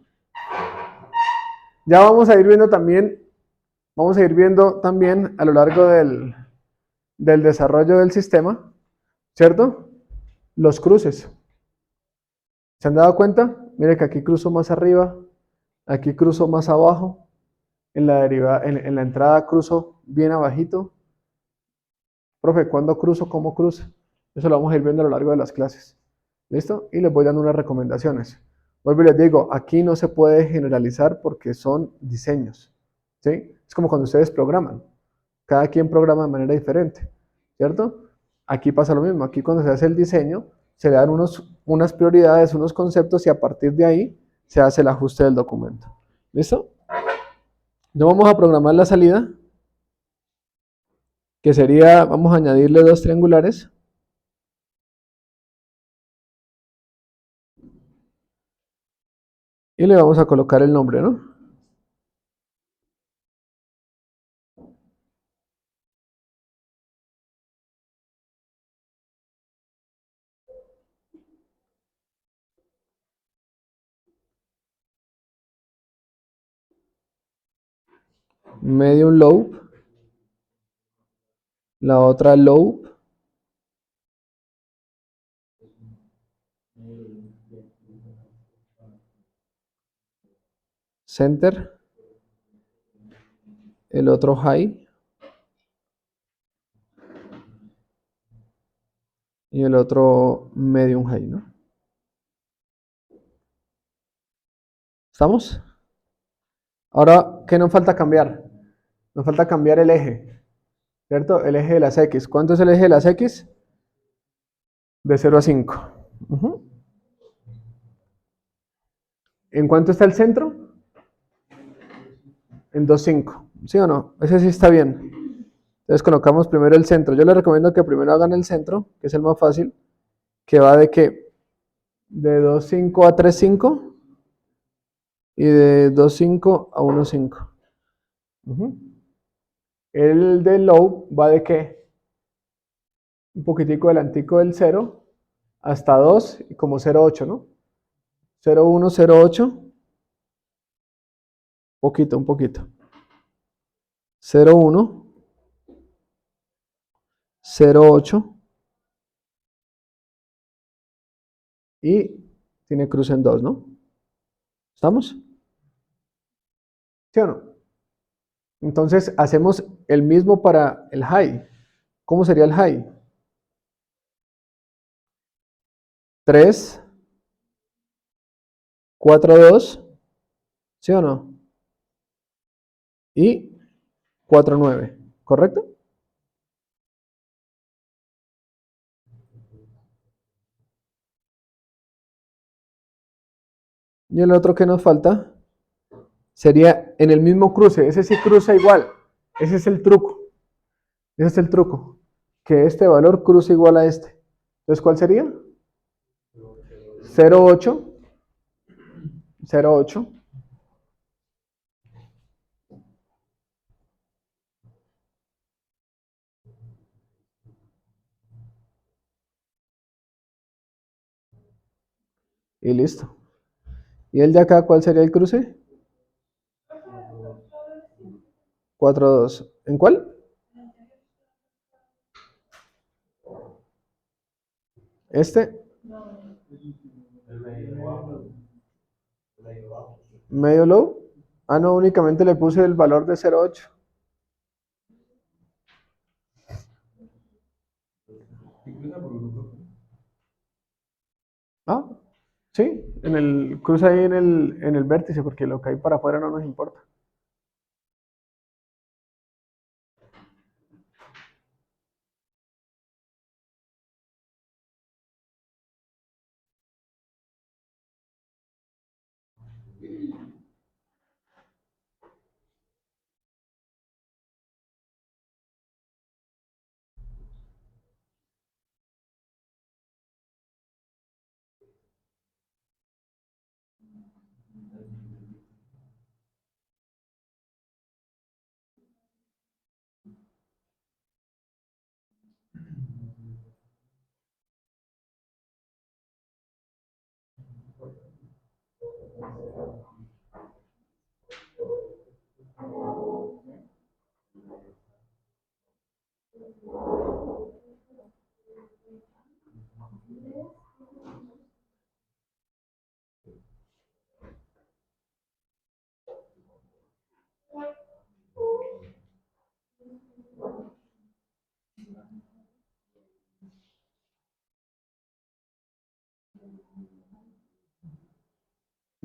Ya vamos a ir viendo también a lo largo del desarrollo del sistema, ¿cierto? Los cruces. ¿Se han dado cuenta? Mire que aquí cruzo más arriba, aquí cruzo más abajo, en la entrada cruzo bien abajito. Profe, ¿cuándo cruzo? ¿Cómo cruzo? Eso lo vamos a ir viendo a lo largo de las clases. ¿Listo? Y les voy dando unas recomendaciones. Vuelvo y les digo, aquí no se puede generalizar porque son diseños. ¿Sí? Es como cuando ustedes programan. Cada quien programa de manera diferente. ¿Cierto? Aquí pasa lo mismo. Aquí cuando se hace el diseño, se le dan unas prioridades, unos conceptos y a partir de ahí se hace el ajuste del documento. ¿Listo? Ya vamos a programar la salida, que sería, vamos a añadirle dos triangulares. Y le vamos a colocar el nombre, ¿no? Medium lobe, la otra lobe, center, el otro high y el otro medium high, ¿no? ¿Estamos? Ahora, ¿qué nos falta cambiar? Nos falta cambiar el eje, ¿cierto? El eje de las X. ¿Cuánto es el eje de las X? De 0 a 5. ¿En cuánto está el centro? En 2,5. ¿Sí o no? Ese sí está bien. Entonces colocamos primero el centro. Yo les recomiendo que primero hagan el centro, que es el más fácil, que va de qué? De 2,5 a 3,5 y de 2,5 a 1,5. El de low va de qué? Un poquitico delantico del 0 hasta 2 y como 0,8, ¿no? 0,1, 0,8. Poquito, un poquito. 0,1, 0,8 y tiene cruce en 2, ¿no? ¿Estamos? ¿Sí o no? Entonces hacemos el mismo para el high. ¿Cómo sería el high? 3, 4, 2, ¿sí o no? Y 4, 9, ¿correcto? Y el otro que nos falta sería en el mismo cruce. Ese sí cruza igual. Ese es el truco. Ese es el truco. Que este valor cruce igual a este. Entonces, ¿cuál sería? 0,8. 0,8. Y listo. ¿Y el de acá cuál sería el cruce? 4, 2. ¿En cuál? Este. Medio low. Ah, no, únicamente le puse el valor de 0,8. Ah, sí, cruza ahí en el vértice, porque lo que hay para afuera no nos importa.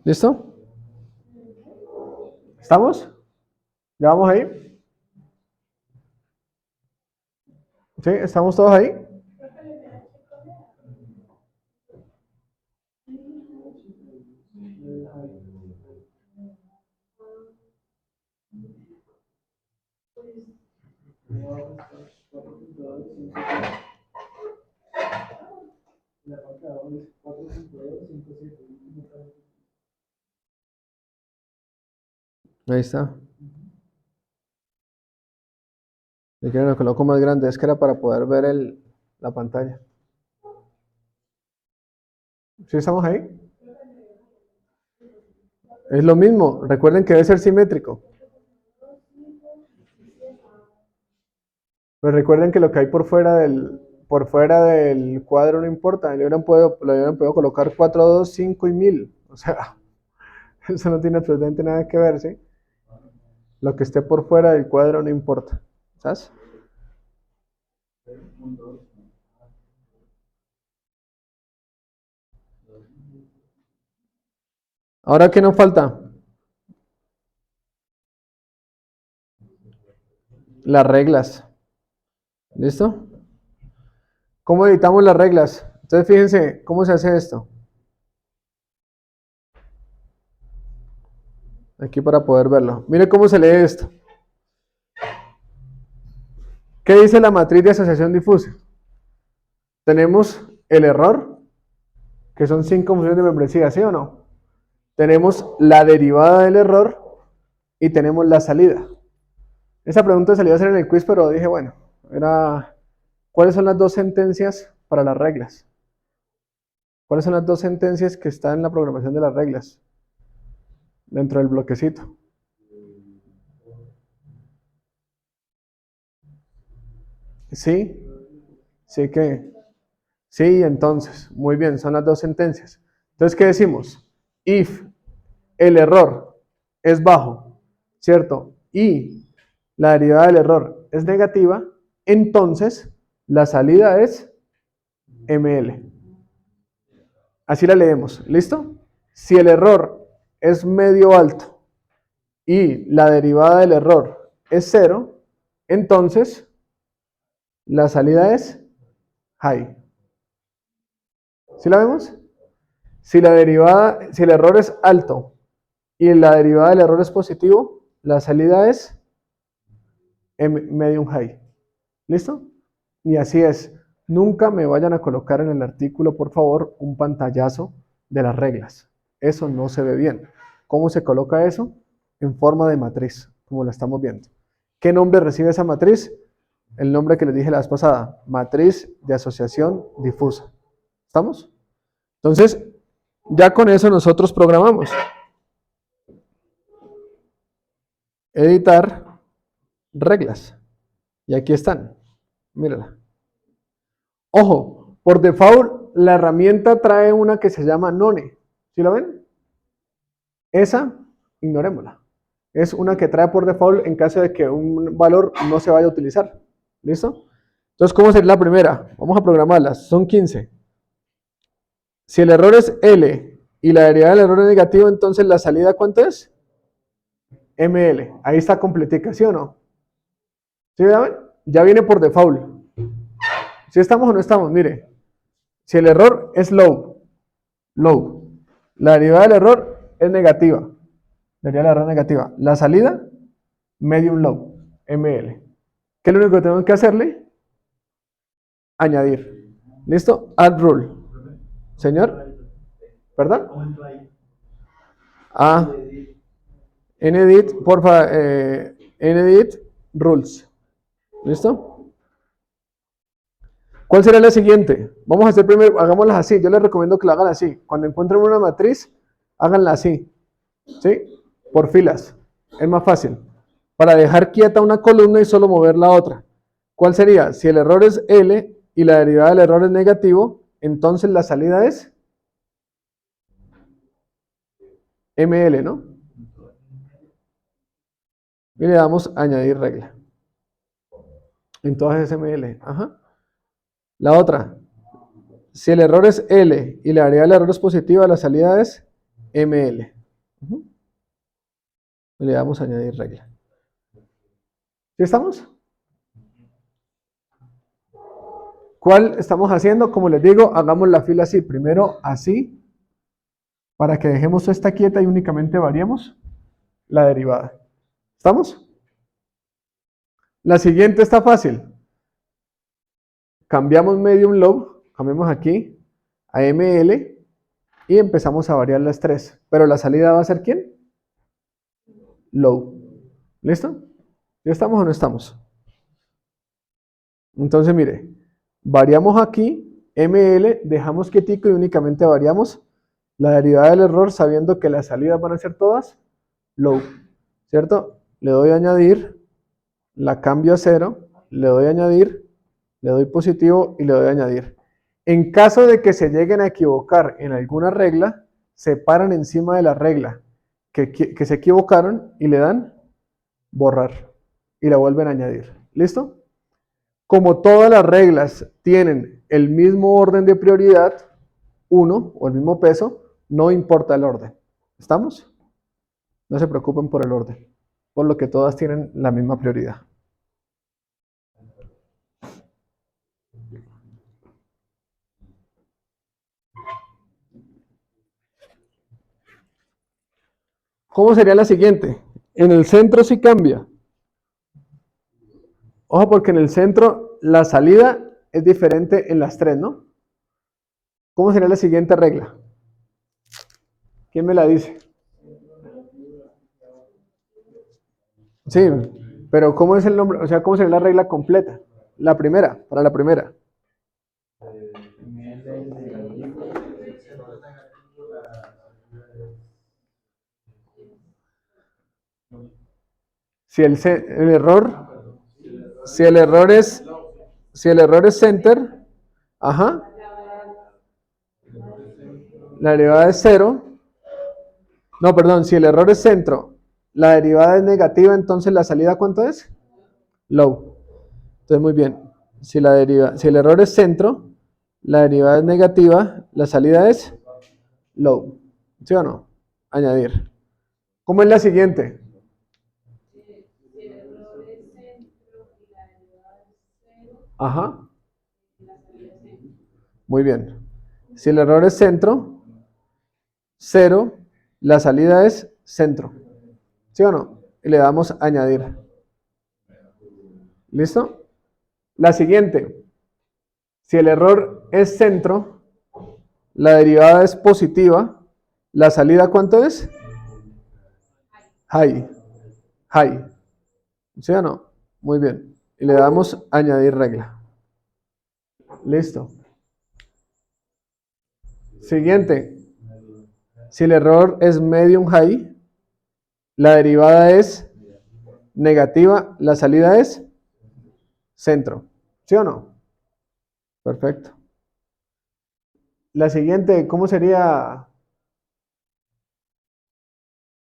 ¿Listo? ¿Estamos? ¿Ya vamos ahí? ¿Sí? ¿Estamos todos ahí? Ahí está. Si quieren lo coloco más grande, es que era para poder ver la pantalla. ¿Sí estamos ahí? Es lo mismo, recuerden que debe ser simétrico. Pero recuerden que lo que hay por fuera del cuadro no importa. Le hubieran podido colocar 4, 2, 5 y 1000. O sea, eso no tiene absolutamente nada que ver, ¿sí? Lo que esté por fuera del cuadro no importa. ¿Sabes? Ahora, ¿qué nos falta? Las reglas. ¿Listo? ¿Cómo editamos las reglas? Entonces, fíjense cómo se hace esto. Aquí para poder verlo. Mire cómo se lee esto. ¿Qué dice la matriz de asociación difusa? Tenemos el error, que son 5 funciones de membresía, ¿sí o no? Tenemos la derivada del error y tenemos la salida. Esa pregunta salió a hacer en el quiz, pero dije, bueno, ¿cuáles son las dos sentencias para las reglas? ¿Cuáles son las dos sentencias que están en la programación de las reglas? Dentro del bloquecito. ¿Sí? ¿Sí que? Sí, entonces, muy bien, son las dos sentencias. Entonces, ¿qué decimos? If el error es bajo, ¿cierto? Y la derivada del error es negativa, entonces la salida es ML. Así la leemos, ¿listo? Si el error es medio alto y la derivada del error es 0, entonces la salida es high. ¿Sí la vemos? Si el error es alto y la derivada del error es positivo, la salida es medium high. ¿Listo? Y así es. Nunca me vayan a colocar en el artículo, por favor, un pantallazo de las reglas. Eso no se ve bien. ¿Cómo se coloca eso? En forma de matriz, como la estamos viendo. ¿Qué nombre recibe esa matriz? El nombre que les dije la vez pasada, matriz de asociación difusa. ¿Estamos? Entonces, ya con eso nosotros programamos. Editar reglas. Y aquí están. Mírala. Ojo, por default la herramienta trae una que se llama none. ¿Sí la ven? Esa, ignorémosla. Es una que trae por default en caso de que un valor no se vaya a utilizar. ¿Listo? Entonces, ¿cómo sería la primera? Vamos a programarlas. Son 15. Si el error es L y la derivada del error es negativo, entonces la salida, ¿cuánto es? ML. Ahí está completica, ¿sí o no? ¿Sí ven? Ya viene por default. ¿Sí estamos o no estamos? Mire. Si el error es low, la derivada del error es negativa. La derivada del error es negativa. La salida, medium low, ML. ¿Qué es lo único que tenemos que hacerle? Añadir. ¿Listo? Add rule. Señor, ¿perdón? Ah, edit, porfa, edit rules. ¿Listo? ¿Cuál será la siguiente? Vamos a hacer primero, hagámoslas así. Yo les recomiendo que la hagan así. Cuando encuentren una matriz, háganla así. ¿Sí? Por filas. Es más fácil. Para dejar quieta una columna y solo mover la otra. ¿Cuál sería? Si el error es L y la derivada del error es negativo, entonces la salida es ML, ¿no? Y le damos añadir regla. En todas es ML. Ajá. La otra. Si el error es L y la variable del error es positiva, la salida es ML. Ujú. Y le damos añadir regla. ¿Sí estamos? ¿Cuál estamos haciendo? Como les digo, hagamos la fila así. Primero así, para que dejemos esta quieta y únicamente variemos la derivada. ¿Estamos? La siguiente está fácil. Cambiamos medium low, cambiamos aquí a ML y empezamos a variar las tres. Pero la salida va a ser ¿quién? Low. ¿Listo? ¿Ya estamos o no estamos? Entonces, mire, variamos aquí, ML, dejamos quietico y únicamente variamos la derivada del error sabiendo que las salidas van a ser todas low, ¿cierto? Le doy a añadir, la cambio a 0, le doy a añadir, le doy positivo y le doy a añadir. En caso de que se lleguen a equivocar en alguna regla, se paran encima de la regla que se equivocaron y le dan borrar y la vuelven a añadir. ¿Listo? Como todas las reglas tienen el mismo orden de prioridad, 1 o el mismo peso, no importa el orden. ¿Estamos? No se preocupen por el orden, por lo que todas tienen la misma prioridad. ¿Cómo sería la siguiente? En el centro sí cambia. Ojo, porque en el centro la salida es diferente en las tres, ¿no? ¿Cómo sería la siguiente regla? ¿Quién me la dice? Sí, pero ¿cómo es el nombre? O sea, ¿cómo sería la regla completa? La primera, para la primera. Si el error, si el error es center, ajá, la derivada es cero. No, perdón, si el error es centro, la derivada es negativa, entonces la salida ¿cuánto es? Low. Entonces muy bien. Si el error es centro, la derivada es negativa, la salida es low. ¿Sí o no? Añadir. ¿Cómo es la siguiente? Ajá. Muy bien. Si el error es centro, cero, la salida es centro. ¿Sí o no? Y le damos añadir. ¿Listo? La siguiente. Si el error es centro, la derivada es positiva, la salida ¿cuánto es? High. High. ¿Sí o no? Muy bien. Y le damos añadir regla. Listo. Siguiente. Si el error es medium high, la derivada es negativa, la salida es centro. ¿Sí o no? Perfecto. La siguiente, ¿cómo sería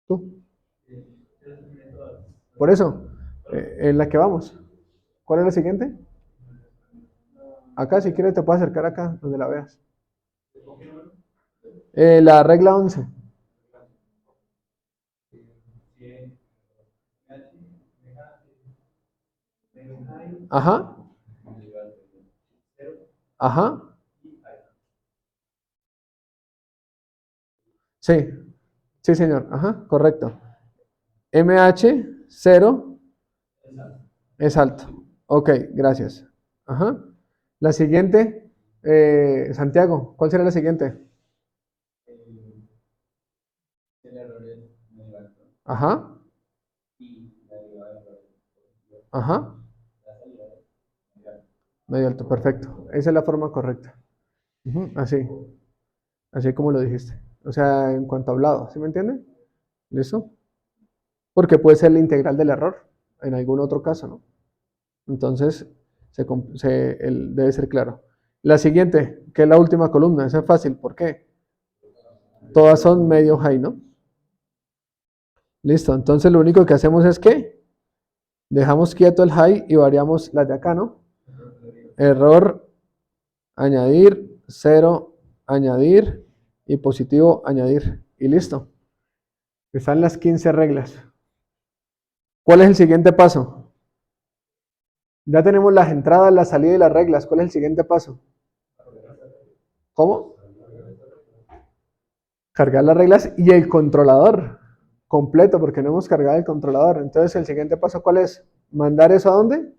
tú? Por eso, en la que vamos. ¿Cuál es la siguiente? Acá, si quieres, te puedo acercar acá, donde la veas. La regla 11. Ajá. Ajá. Sí. Sí, señor. Ajá, correcto. MH 0 es alto. Ok, gracias. Ajá. La siguiente, Santiago, ¿cuál será la siguiente? Ajá. Ajá. Medio alto, perfecto. Esa es la forma correcta. Ujú, así como lo dijiste. O sea, en cuanto a hablado, ¿sí me entienden? ¿Listo? Porque puede ser la integral del error en algún otro caso, ¿no? Entonces, debe ser claro. La siguiente, que es la última columna, esa es fácil. ¿Por qué? Todas son medio high, ¿no? Listo. Entonces, lo único que hacemos es que dejamos quieto el high y variamos las de acá, ¿no? Error, añadir, 0, añadir y positivo, añadir. Y listo. Están las 15 reglas. ¿Cuál es el siguiente paso? Ya tenemos las entradas, la salida y las reglas. ¿Cuál es el siguiente paso? ¿Cómo? Cargar las reglas y el controlador completo, porque no hemos cargado el controlador. Entonces, el siguiente paso, ¿cuál es? ¿Mandar eso a dónde?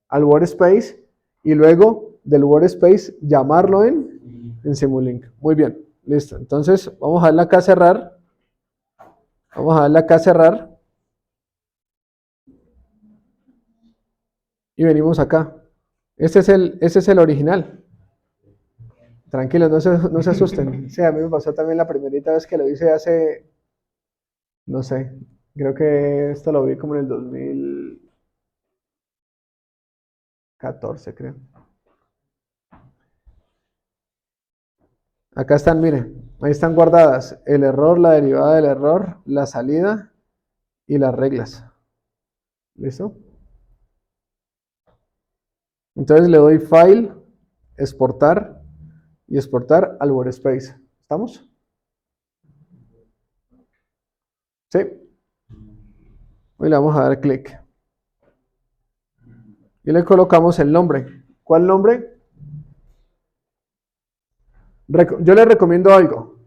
Al workspace y luego del workspace llamarlo en Simulink. Muy bien, listo. Entonces, vamos a darle acá a cerrar. Vamos a darle acá a cerrar. Y venimos acá. Este es el original. Tranquilos, no se asusten. Sí, a mí me pasó también la primerita vez que lo hice hace, no sé, creo que esto lo vi como en el 2014, creo. Acá están, miren, ahí están guardadas el error, la derivada del error, la salida y las reglas. ¿Listo? Entonces le doy File, Exportar y exportar al workspace. ¿Estamos? Sí. Hoy le vamos a dar clic. Y le colocamos el nombre. ¿Cuál nombre? Yo les recomiendo algo.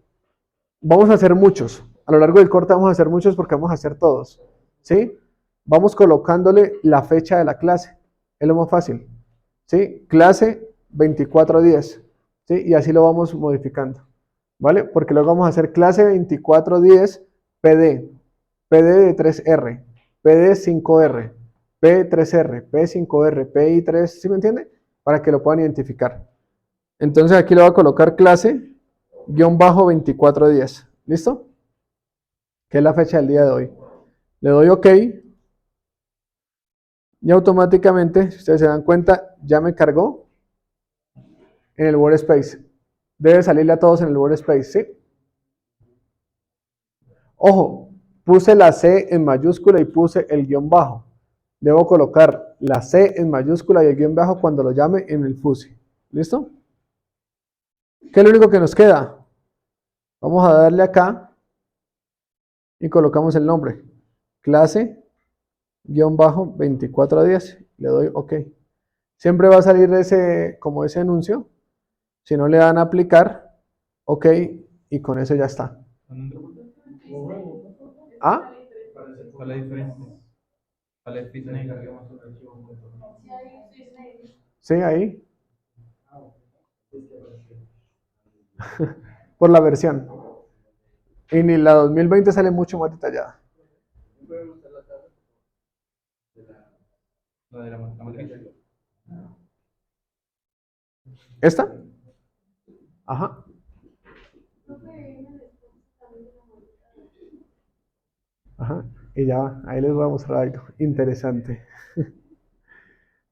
Vamos a hacer muchos. A lo largo del corte vamos a hacer muchos porque vamos a hacer todos. ¿Sí? Vamos colocándole la fecha de la clase. Es lo más fácil. ¿Sí? Clase 2410. ¿Sí? Y así lo vamos modificando. ¿Vale? Porque luego vamos a hacer clase 2410 PD. PD de 3R. PD 5R. P3R. P5R. PI3. ¿Sí me entiende? Para que lo puedan identificar. Entonces aquí le voy a colocar clase -2410. ¿Listo? Que es la fecha del día de hoy. Le doy OK. Y automáticamente, si ustedes se dan cuenta, ya me cargó en el workspace. Debe salirle a todos en el workspace, ¿sí? Ojo, puse la C en mayúscula y puse el guión bajo. Debo colocar la C en mayúscula y el guión bajo cuando lo llame en el FUSI. ¿Listo? ¿Qué es lo único que nos queda? Vamos a darle acá y colocamos el nombre. Clase -2410. Le doy OK. Siempre va a salir como ese anuncio. Si no le dan a aplicar, OK, y con eso ya está. ¿Ah? ¿Cuál es la diferencia? ¿Cuál es Fitness? Sí, ahí. Por la versión. Y ni la 2020 sale mucho más detallada. La de la matriz. ¿Esta? Ajá. Ajá. Y ya, ahí les voy a mostrar algo interesante.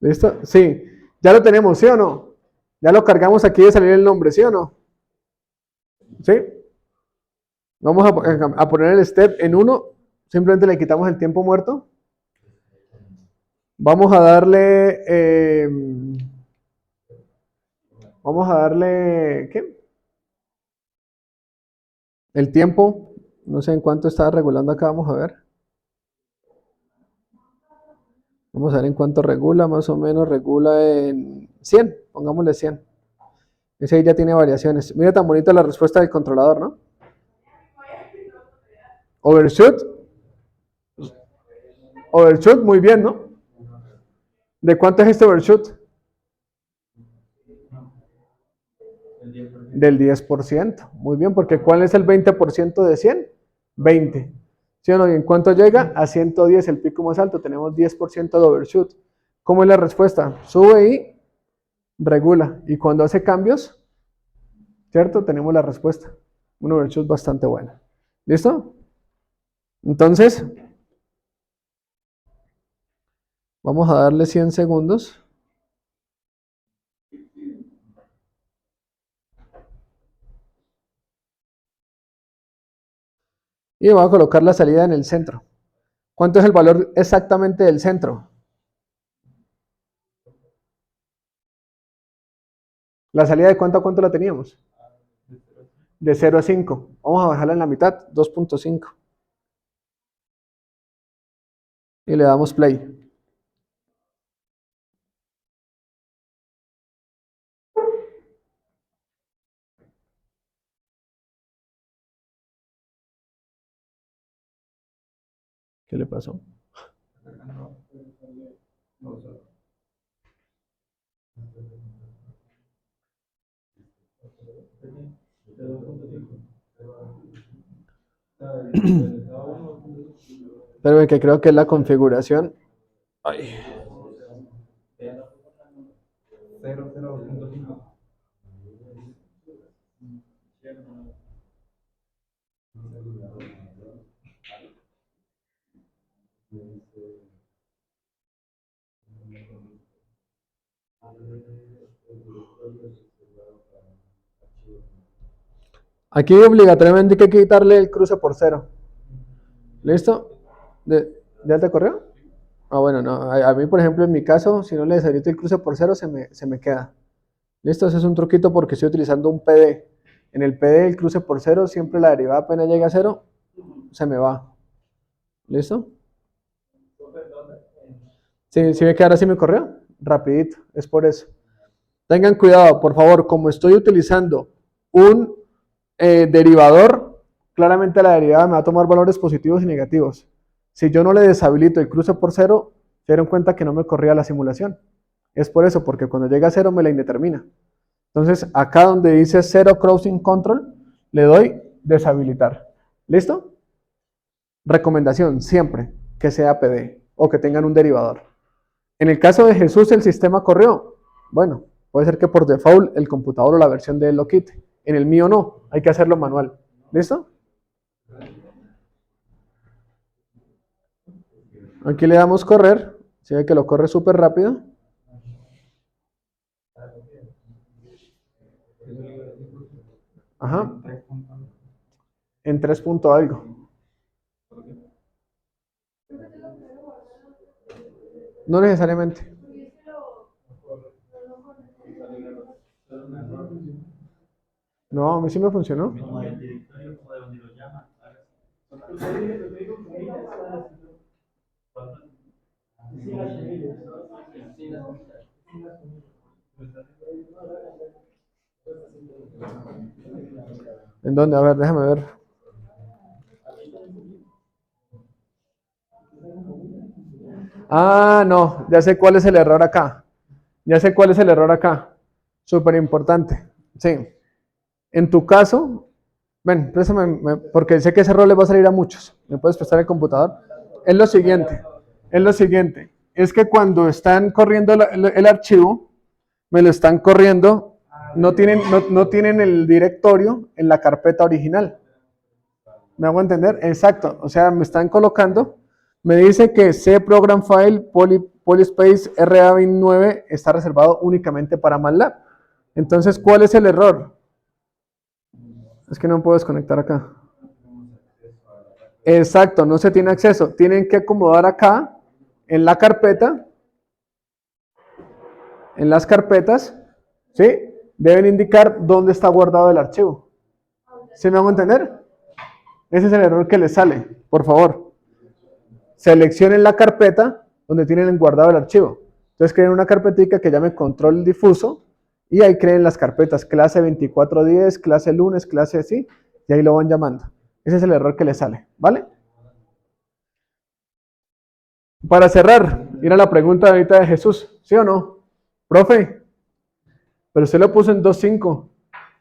¿Listo? Sí. Ya lo tenemos, ¿sí o no? Ya lo cargamos aquí de salir el nombre, ¿sí o no? ¿Sí? Vamos a poner el step en 1. Simplemente le quitamos el tiempo muerto. Vamos a darle... ¿qué? El tiempo. No sé en cuánto está regulando acá, vamos a ver. Vamos a ver en cuánto regula, más o menos regula en 100, pongámosle 100. Ese ahí ya tiene variaciones. Mira tan bonita la respuesta del controlador, ¿no? Overshoot. Overshoot, muy bien, ¿no? ¿De cuánto es este overshoot? Del 10%. Muy bien, porque ¿cuál es el 20% de 100? 20. ¿Sí o no? ¿Y en cuánto llega? A 110, el pico más alto. Tenemos 10% de overshoot. ¿Cómo es la respuesta? Sube y regula. Y cuando hace cambios, ¿cierto? Tenemos la respuesta. Un overshoot bastante bueno. ¿Listo? Entonces, vamos a darle 100 segundos. Y voy a colocar la salida en el centro. ¿Cuánto es el valor exactamente del centro? ¿La salida de cuánto a cuánto la teníamos? De 0 a 5. Vamos a bajarla en la mitad, 2.5. Y le damos play. ¿Qué le pasó? Pero que creo que es la configuración. Ay. 0.5. Aquí obligatoriamente hay que quitarle el cruce por 0. ¿Listo? ¿Ya te corrió? Ah, bueno, no. A mí, por ejemplo, en mi caso, si no le deshabilito el cruce por 0, se me queda. ¿Listo? Ese es un truquito porque estoy utilizando un PD. En el PD, el cruce por 0, siempre la derivada apenas llega a 0, se me va. ¿Listo? Sí, sí ve que ahora sí me corrió. Rapidito, es por eso. Tengan cuidado, por favor, como estoy utilizando un derivador, claramente la derivada me va a tomar valores positivos y negativos. Si yo no le deshabilito el cruce por 0, se dieron cuenta que no me corría la simulación. Es por eso, porque cuando llega a 0 me la indetermina. Entonces, acá donde dice 0 crossing control, le doy deshabilitar. ¿Listo? Recomendación, siempre que sea PD o que tengan un derivador. En el caso de Jesús, el sistema corrió. Bueno, puede ser que por default el computador o la versión de él lo quite. En el mío no, hay que hacerlo manual. ¿Listo? Aquí le damos correr. Se ve que lo corre súper rápido. Ajá. En 3 punto algo. No necesariamente. No, a mí sí me funcionó. Como del directorio, como de donde lo llaman. ¿En dónde? A ver, déjame ver. Ah, no, ya sé cuál es el error acá. Ya sé cuál es el error acá. Súper importante. Sí. En tu caso, ven, préstame, porque sé que ese error le va a salir a muchos. ¿Me puedes prestar el computador? Es lo siguiente. Es lo siguiente. Es que cuando están corriendo el archivo, me lo están corriendo, no tienen el directorio en la carpeta original. ¿Me hago entender? Exacto. O sea, me están colocando, me dice que C program file polyspace RA29 está reservado únicamente para MATLAB. Entonces, ¿cuál es el error? Es que no puedo desconectar acá. Exacto, no se tiene acceso. Tienen que acomodar acá, en la carpeta, en las carpetas, ¿sí? Deben indicar dónde está guardado el archivo. ¿Sí me hago entender? Ese es el error que les sale. Por favor, seleccionen la carpeta donde tienen guardado el archivo. Entonces creen una carpetica que llame control difuso y ahí creen las carpetas clase 2410, clase lunes, clase así, y ahí lo van llamando. Ese es el error que les sale, ¿vale? Para cerrar, ir a la pregunta ahorita de Jesús, ¿sí o no? Profe, pero usted lo puso en 2.5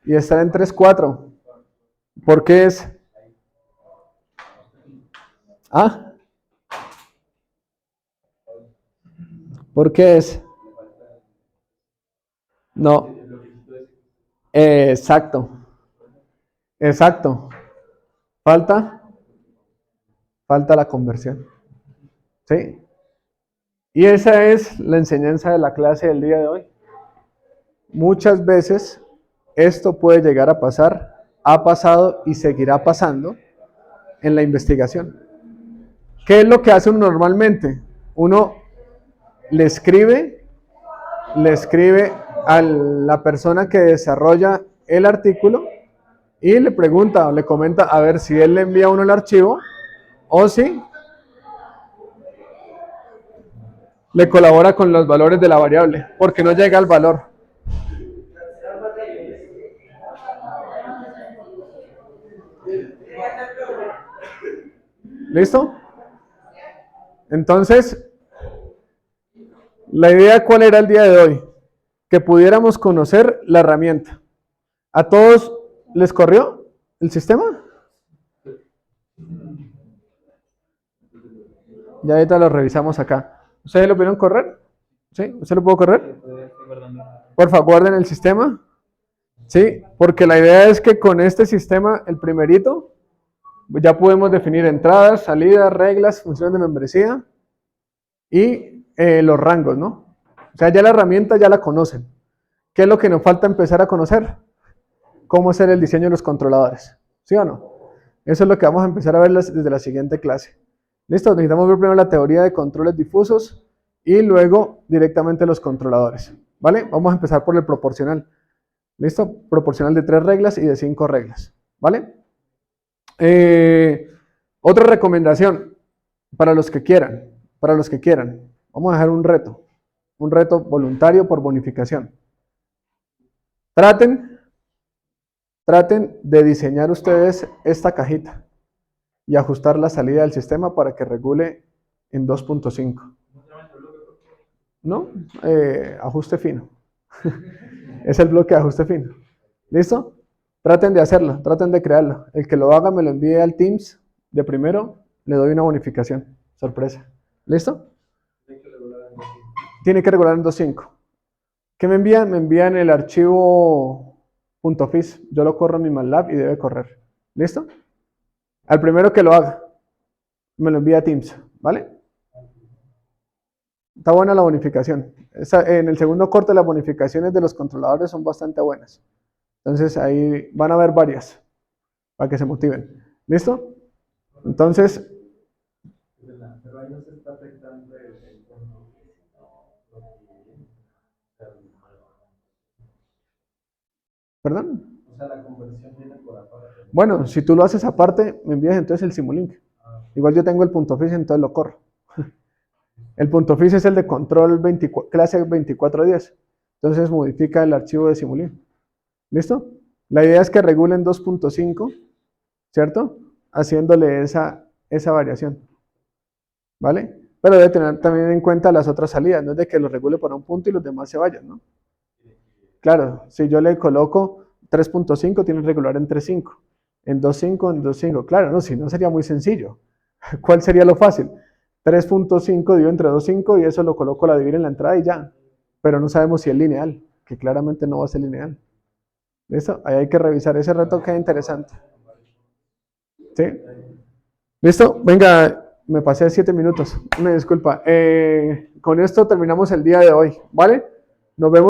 y está en 3.4. ¿Por qué es? ¿Ah? ¿Por qué es? No. Exacto. Exacto. Falta Falta la conversión. ¿Sí? Y esa es la enseñanza de la clase del día de hoy. Muchas veces esto puede llegar a pasar, ha pasado y seguirá pasando en la investigación. ¿Qué es lo que hace uno normalmente? Uno le escribe a la persona que desarrolla el artículo y le pregunta o le comenta a ver si él le envía a uno el archivo o si le colabora con los valores de la variable, porque no llega al valor. ¿Listo? Entonces, la idea ¿cuál era el día de hoy? Que pudiéramos conocer la herramienta. ¿A todos les corrió el sistema? Ya ahorita lo revisamos acá. ¿Ustedes lo pudieron correr? ¿Sí? ¿Usted lo pudo correr? Por favor, guarden el sistema. Sí, porque la idea es que con este sistema, el primerito, ya podemos definir entradas, salidas, reglas, funciones de membresía y los rangos, ¿no? O sea, ya la herramienta ya la conocen. ¿Qué es lo que nos falta empezar a conocer? Cómo hacer el diseño de los controladores. ¿Sí o no? Eso es lo que vamos a empezar a ver desde la siguiente clase. ¿Listo? Necesitamos ver primero la teoría de controles difusos y luego directamente los controladores. ¿Vale? Vamos a empezar por el proporcional. ¿Listo? Proporcional de 3 reglas y de 5 reglas. ¿Vale? Otra recomendación para los que quieran. Vamos a dejar un reto voluntario por bonificación. Traten de diseñar ustedes esta cajita y ajustar la salida del sistema para que regule en 2.5. ¿No? Ajuste fino. Es el bloque de ajuste fino. ¿Listo? Traten de hacerlo, traten de crearlo. El que lo haga me lo envíe al Teams de primero, le doy una bonificación. Sorpresa. ¿Listo? Tiene que regular en 2.5. ¿Qué me envían? Me envían el archivo .fis. Yo lo corro en mi MATLAB y debe correr. ¿Listo? Al primero que lo haga, me lo envía a Teams. ¿Vale? Está buena la bonificación. En el segundo corte las bonificaciones de los controladores son bastante buenas. Entonces ahí van a haber varias para que se motiven. ¿Listo? Entonces... Pero ahí no se está afectando el ¿Perdón? O sea, la conversión viene por aparte. Bueno, si tú lo haces aparte, me envías entonces el Simulink. Igual yo tengo el .fis, entonces lo corro. El .fis es el de control clase 2410. Entonces modifica el archivo de Simulink. ¿Listo? La idea es que regulen 2.5, ¿cierto? Haciéndole esa variación. ¿Vale? Pero debe tener también en cuenta las otras salidas, no es de que lo regule para un punto y los demás se vayan, ¿no? Claro, si yo le coloco 3.5, tiene que regular en 3.5, en 2.5, en 2.5. Claro, no, si no sería muy sencillo. ¿Cuál sería lo fácil? 3.5 dividido entre 2.5 y eso lo coloco a dividir en la entrada y ya. Pero no sabemos si es lineal, que claramente no va a ser lineal. ¿Listo? Ahí hay que revisar ese reto que es interesante. ¿Sí? ¿Listo? Venga, me pasé 7 minutos. Una disculpa. Con esto terminamos el día de hoy, ¿vale? Nos vemos.